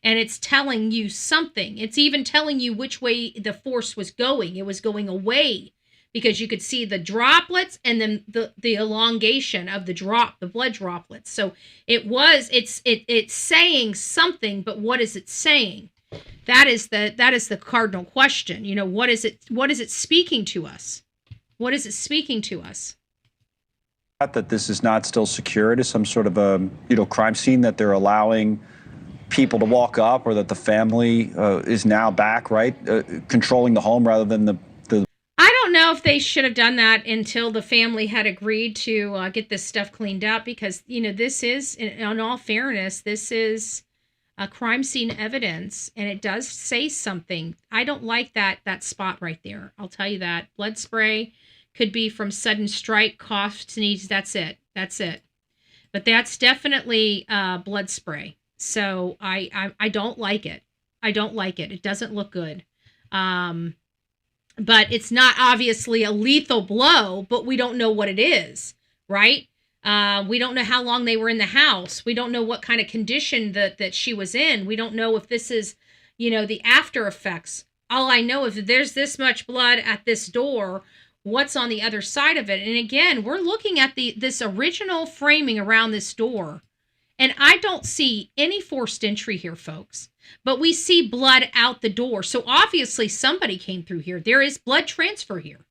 Speaker 2: And it's telling you something. It's even telling you which way the force was going. It was going away, because you could see the droplets and then the elongation of the blood droplets. So it's saying something, but what is it saying? That is the cardinal question. What is it speaking to us? What is it speaking to us?
Speaker 6: That this is not still secured as some sort of a crime scene, that they're allowing people to walk up, or that the family is now back, right, controlling the home rather than the.
Speaker 2: I don't know if they should have done that until the family had agreed to get this stuff cleaned up, because, this is, in all fairness, this is a crime scene evidence, and it does say something. I don't like that spot right there. I'll tell you that. Blood spray could be from sudden strike, cough, sneeze. That's it. But that's definitely blood spray. So I don't like it. I don't like it. It doesn't look good. But it's not obviously a lethal blow, but we don't know what it is, right? We don't know how long they were in the house. We don't know what kind of condition that she was in. We don't know if this is, the after effects. All I know is if there's this much blood at this door, what's on the other side of it? And again, we're looking at this original framing around this door, and I don't see any forced entry here, folks. But we see blood out the door. So obviously somebody came through here. There is blood transfer here.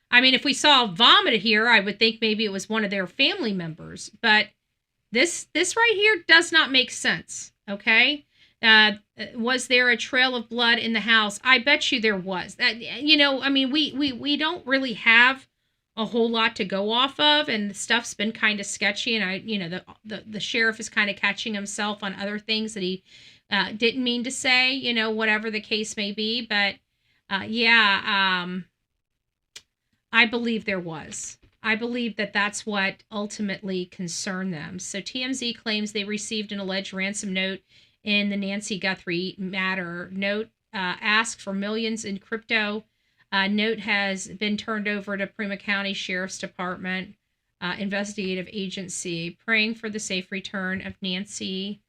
Speaker 2: I mean, if we saw vomit here, I would think maybe it was one of their family members. But this right here does not make sense, okay? Was there a trail of blood in the house? I bet you there was. I mean, we don't really have a whole lot to go off of, and the stuff's been kind of sketchy, and the sheriff is kind of catching himself on other things that he didn't mean to say, whatever the case may be. But I believe there was. I believe that's what ultimately concerned them. So TMZ claims they received an alleged ransom note in the Nancy Guthrie matter. Note asked for millions in crypto. Note has been turned over to Pima County Sheriff's Department investigative agency, praying for the safe return of Nancy.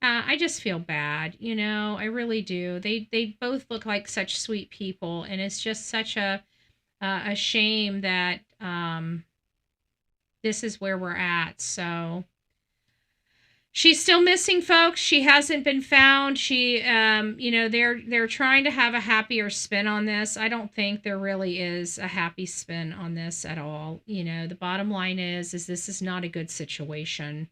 Speaker 2: I just feel bad, I really do. They both look like such sweet people, and it's just such a shame that this is where we're at. So she's still missing, folks. She hasn't been found. She, they're trying to have a happier spin on this. I don't think there really is a happy spin on this at all. The bottom line is this is not a good situation.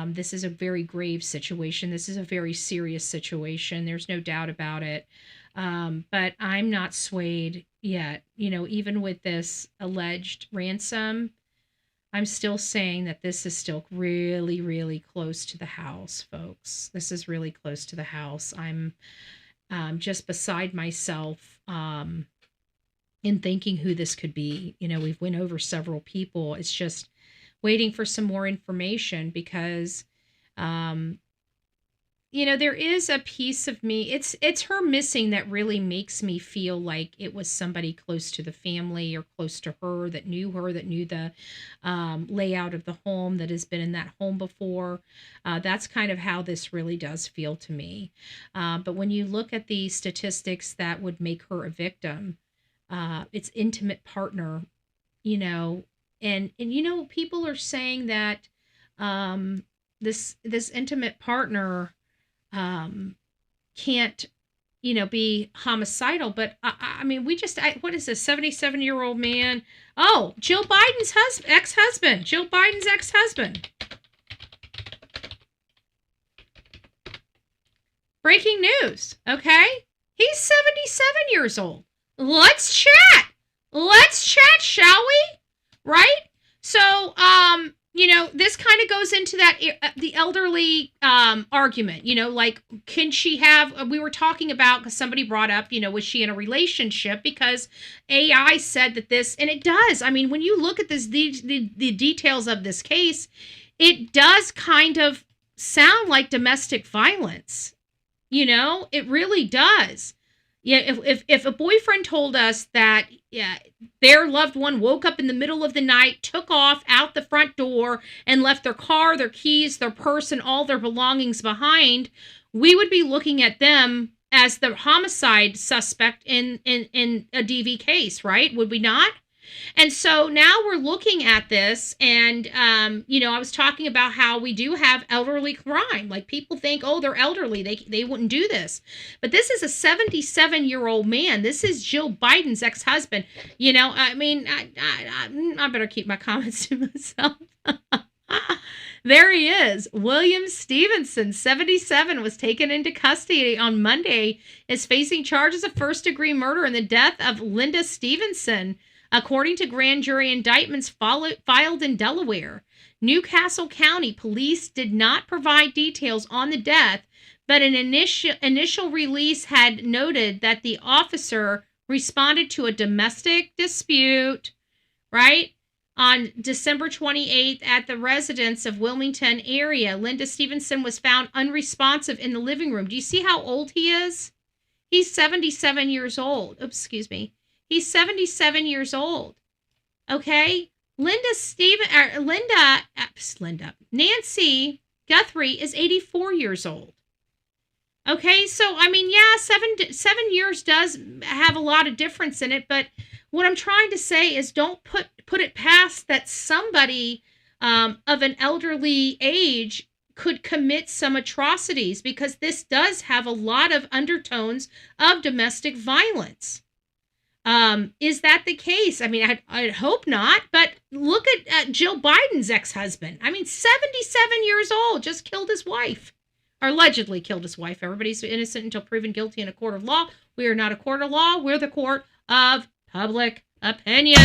Speaker 2: This is a very grave situation. This is a very serious situation. There's no doubt about it. But I'm not swayed yet. Even with this alleged ransom, I'm still saying that this is still really, really close to the house, folks. This is really close to the house. I'm just beside myself in thinking who this could be. We've went over several people. It's just waiting for some more information because, there is a piece of me. It's her missing that really makes me feel like it was somebody close to the family or close to her, that knew the layout of the home, that has been in that home before. That's kind of how this really does feel to me. But when you look at the statistics that would make her a victim, it's intimate partner, and people are saying that this intimate partner can't be homicidal, but I mean, what is this 77-year-old man? Oh, Jill Biden's ex-husband. Jill Biden's ex-husband. Breaking news. Okay, he's 77 years old. Let's chat, shall we? Right? So, this kind of goes into that, the elderly argument, like, can she have, we were talking about, because somebody brought up, was she in a relationship? Because AI said that this, and it does. I mean, when you look at this, the details of this case, it does kind of sound like domestic violence. It really does. Yeah, if a boyfriend told us that their loved one woke up in the middle of the night, took off out the front door, and left their car, their keys, their purse, and all their belongings behind, we would be looking at them as the homicide suspect in a DV case, right? Would we not? And so now we're looking at this, and, I was talking about how we do have elderly crime. Like, people think, oh, they're elderly, they wouldn't do this. But this is a 77-year-old man. This is Jill Biden's ex-husband. I better keep my comments to myself. There he is. William Stevenson, 77, was taken into custody on Monday, is facing charges of first-degree murder in the death of Linda Stevenson, according to grand jury indictments filed in Delaware. Newcastle County Police did not provide details on the death, but an initial release had noted that the officer responded to a domestic dispute, right, on December 28th at the residence of Wilmington area. Linda Stevenson was found unresponsive in the living room. Do you see how old he is? He's 77 years old. Oops, excuse me. He's 77 years old. Okay? Nancy Guthrie is 84 years old. Okay? So, I mean, yeah, 7 years does have a lot of difference in it, but what I'm trying to say is don't put it past that somebody of an elderly age could commit some atrocities, because this does have a lot of undertones of domestic violence. Is that the case? I mean, I'd hope not, but look at Jill Biden's ex-husband. I mean, 77 years old, just killed his wife, or allegedly killed his wife. Everybody's innocent until proven guilty in a court of law. We are not a court of law. We're the court of public opinion.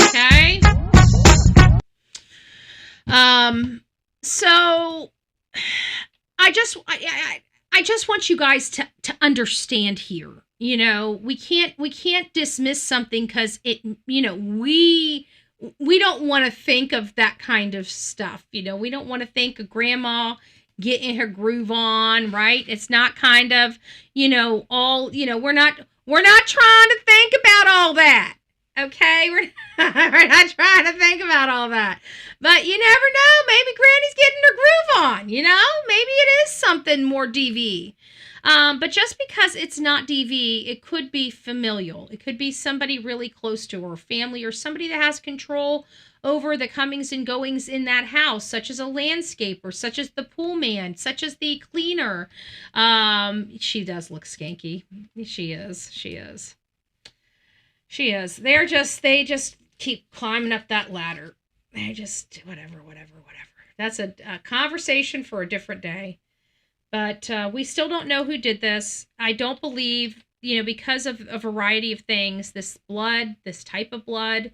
Speaker 2: Okay? So I just want you guys to understand here. We can't dismiss something because we don't want to think of that kind of stuff. We don't want to think of grandma getting her groove on, right? It's not kind of, all, we're not trying to think about all that. Okay, we're not trying to think about all that. But you never know. Maybe Granny's getting her groove on, Maybe it is something more DV. But just because it's not DV, it could be familial. It could be somebody really close to her family, or somebody that has control over the comings and goings in that house, such as a landscaper, such as the pool man, such as the cleaner. She does look skanky. She is. They just keep climbing up that ladder. They just, whatever. That's a conversation for a different day. But we still don't know who did this. I don't believe, because of a variety of things, this type of blood,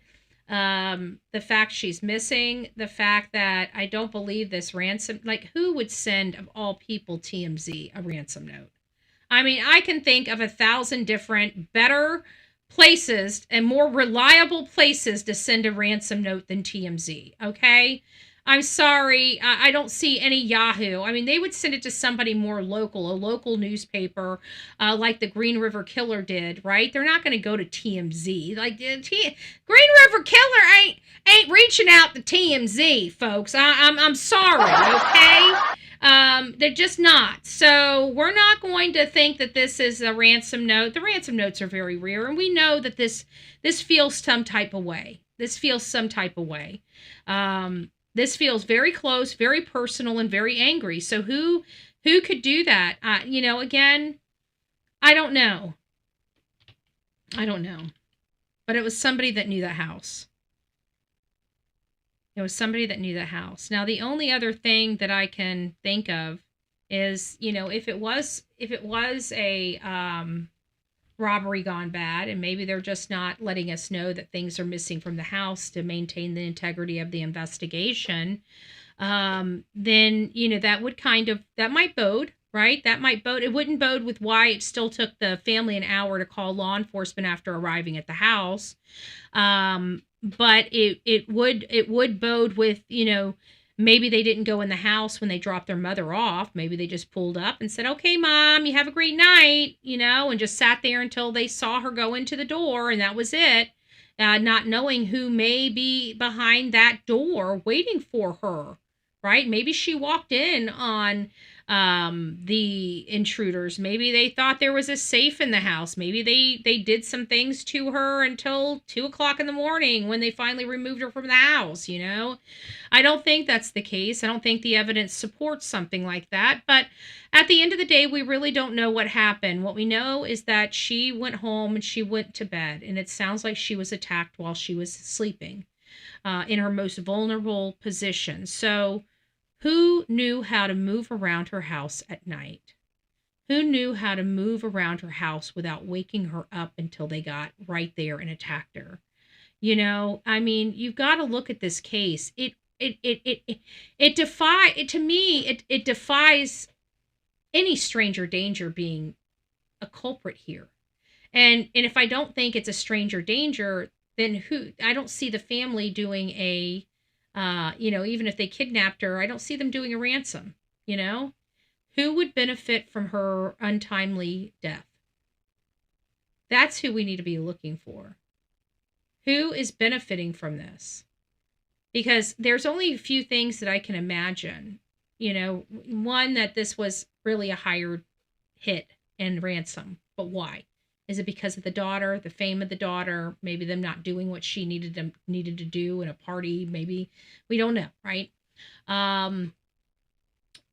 Speaker 2: the fact she's missing, the fact that I don't believe this ransom, like, who would send, of all people, TMZ a ransom note? I mean, I can think of 1,000 different better places and more reliable places to send a ransom note than TMZ, okay? I'm sorry, I don't see any Yahoo. I mean, they would send it to somebody more local, a local newspaper, like the Green River Killer did, right? They're not going to go to TMZ. Like, Green River Killer ain't reaching out to TMZ, folks. I'm sorry, okay? They're just not. So we're not going to think that this is a ransom note. The ransom notes are very rare, and we know that this feels some type of way. This feels very close, very personal, and very angry. So who could do that? Again, I don't know. But it was somebody that knew that house. Now, the only other thing that I can think of is, if it was a robbery gone bad, and maybe they're just not letting us know that things are missing from the house to maintain the integrity of the investigation, then, that might bode, right? That might bode. It wouldn't bode with why it still took the family an hour to call law enforcement after arriving at the house. But it would bode with, maybe they didn't go in the house when they dropped their mother off. Maybe they just pulled up and said, "Okay, Mom, you have a great night," and just sat there until they saw her go into the door, and that was it. Not knowing who may be behind that door waiting for her, right? Maybe she walked in on the intruders. Maybe they thought there was a safe in the house. Maybe they did some things to her until 2:00 in the morning when they finally removed her from the house. I don't think that's the case. I don't think the evidence supports something like that. But at the end of the day, we really don't know what happened. What we know is that she went home and she went to bed, and it sounds like she was attacked while she was sleeping, in her most vulnerable position. So who knew how to move around her house at night? Who knew how to move around her house without waking her up until they got right there and attacked her? You've got to look at this case. It defies any stranger danger being a culprit here. And if I don't think it's a stranger danger, then I don't see the family doing a even if they kidnapped her, I don't see them doing a ransom, Who would benefit from her untimely death? That's who we need to be looking for. Who is benefiting from this? Because there's only a few things that I can imagine. One, that this was really a hired hit and ransom. But why? Is it because of the daughter, the fame of the daughter, maybe them not doing what she needed to do in a party? Maybe, we don't know, right?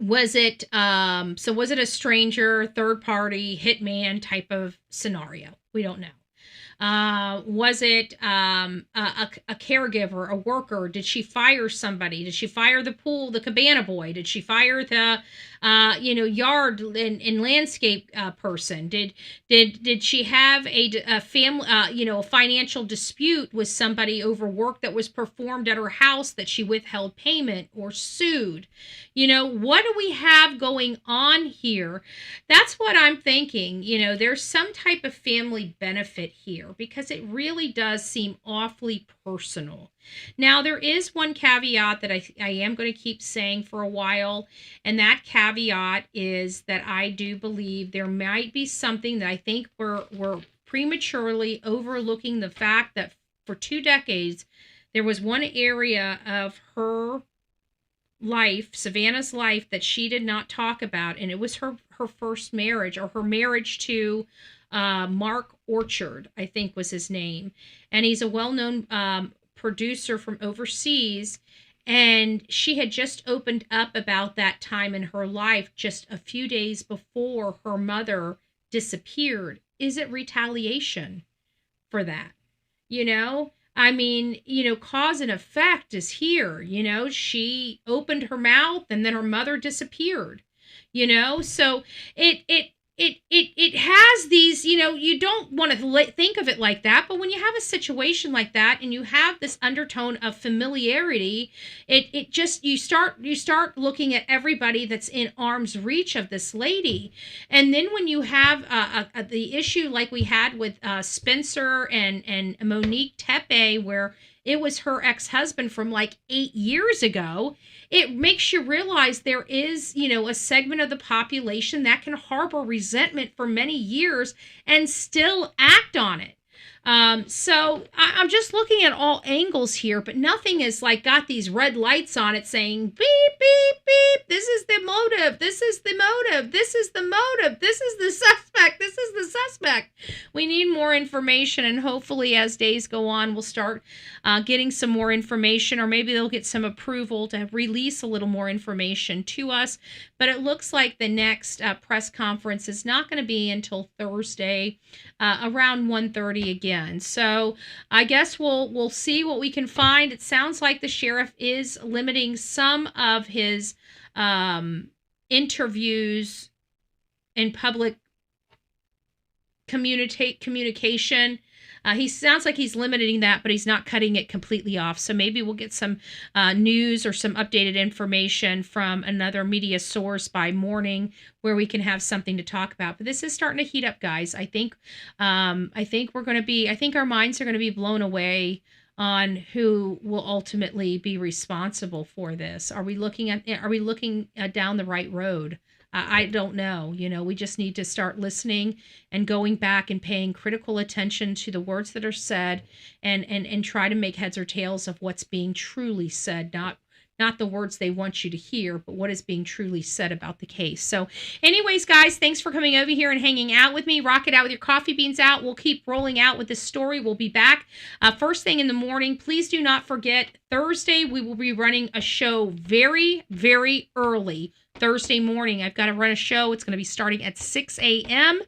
Speaker 2: Was it a stranger, third party, hitman type of scenario? We don't know. Was it a caregiver, a worker? Did she fire somebody? Did she fire the cabana boy? Did she fire the yard and landscape person? Did she have a family, a financial dispute with somebody over work that was performed at her house that she withheld payment or sued? What do we have going on here? That's what I'm thinking. There's some type of family benefit here because it really does seem awfully personal. Now, there is one caveat that I am going to keep saying for a while, and that caveat is that I do believe there might be something that I think we're prematurely overlooking the fact that for 2 decades, there was one area of her life, Savannah's life, that she did not talk about, and it was her first marriage, or her marriage to Mark Orchard, I think was his name. And he's a well-known producer from overseas, and she had just opened up about that time in her life just a few days before her mother disappeared. Is it retaliation for that? You know, I mean, you know, cause and effect is here. You know, she opened her mouth and then her mother disappeared. You know, so it has these, you know, you don't want to think of it like that, but when you have a situation like that and you have this undertone of familiarity, it just, you start looking at everybody that's in arm's reach of this lady. And then when you have the issue like we had with Spencer and Monique Tepe, where it was her ex-husband from like 8 years ago, it makes you realize there is, you know, a segment of the population that can harbor resentment for many years and still act on it. So I'm just looking at all angles here, but nothing is like got these red lights on it saying beep, beep, beep. This is the motive. This is the motive. This is the motive. This is the suspect. This is the suspect. We need more information, and hopefully as days go on, we'll start getting some more information, or maybe they'll get some approval to release a little more information to us. But it looks like the next press conference is not going to be until Thursday around 1:30 again. So I guess we'll see what we can find. It sounds like the sheriff is limiting some of his interviews in public communication. He sounds like he's limiting that, but he's not cutting it completely off. So maybe we'll get some news or some updated information from another media source by morning where we can have something to talk about. But this is starting to heat up, guys. I think we're going to be, I think our minds are going to be blown away on who will ultimately be responsible for this. Are we looking down the right road? I don't know. You know, we just need to start listening and going back and paying critical attention to the words that are said, and try to make heads or tails of what's being truly said, not the words they want you to hear, but what is being truly said about the case. So anyways, guys, thanks for coming over here and hanging out with me. Rock it out with your coffee beans out. We'll keep rolling out with this story. We'll be back first thing in the morning. Please do not forget, Thursday we will be running a show very, very early. Thursday morning, I've got to run a show. It's going to be starting at 6 a.m.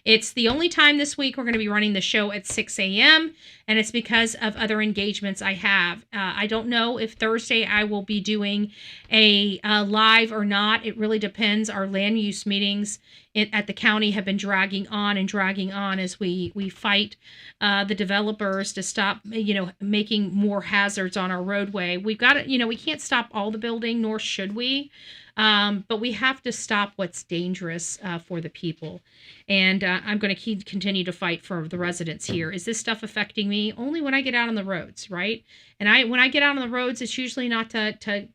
Speaker 2: It's the only time this week we're going to be running the show at 6 a.m., and it's because of other engagements I have. I don't know if Thursday I will be doing a live or not. It really depends. Our land use meetings at the county have been dragging on as we fight the developers to stop, you know, making more hazards on our roadway. We've got to, you know, we can't stop all the building, nor should we. But we have to stop what's dangerous for the people. And I'm going to continue to fight for the residents here. Is this stuff affecting me? Only when I get out on the roads, right? And when I get out on the roads, it's usually not to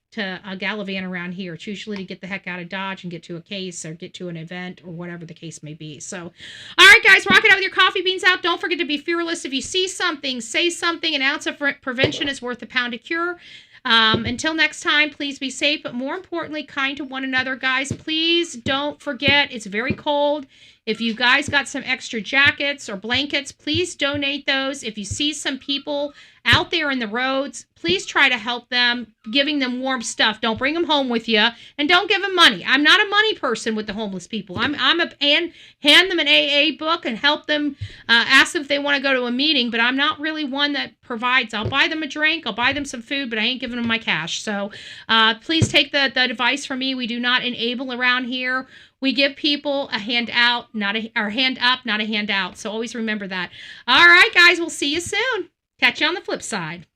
Speaker 2: gallivant around here. It's usually to get the heck out of Dodge and get to a case or get to an event or whatever the case may be. So, all right, guys, rock it out with your coffee beans out. Don't forget to be fearless. If you see something, say something. An ounce of prevention is worth a pound of cure. Until next time, please be safe, but more importantly, kind to one another, guys. Please don't forget, it's very cold. If you guys got some extra jackets or blankets, please donate those. If you see some people out there in the roads, please try to help them, giving them warm stuff. Don't bring them home with you, and don't give them money. I'm not a money person with the homeless people. And hand them an AA book and help them, ask them if they want to go to a meeting, but I'm not really one that provides. I'll buy them a drink, I'll buy them some food, but I ain't giving them my cash. So please take the advice from me. We do not enable around here. We give people a hand out, or hand up, not a handout. So always remember that. All right, guys, we'll see you soon. Catch you on the flip side.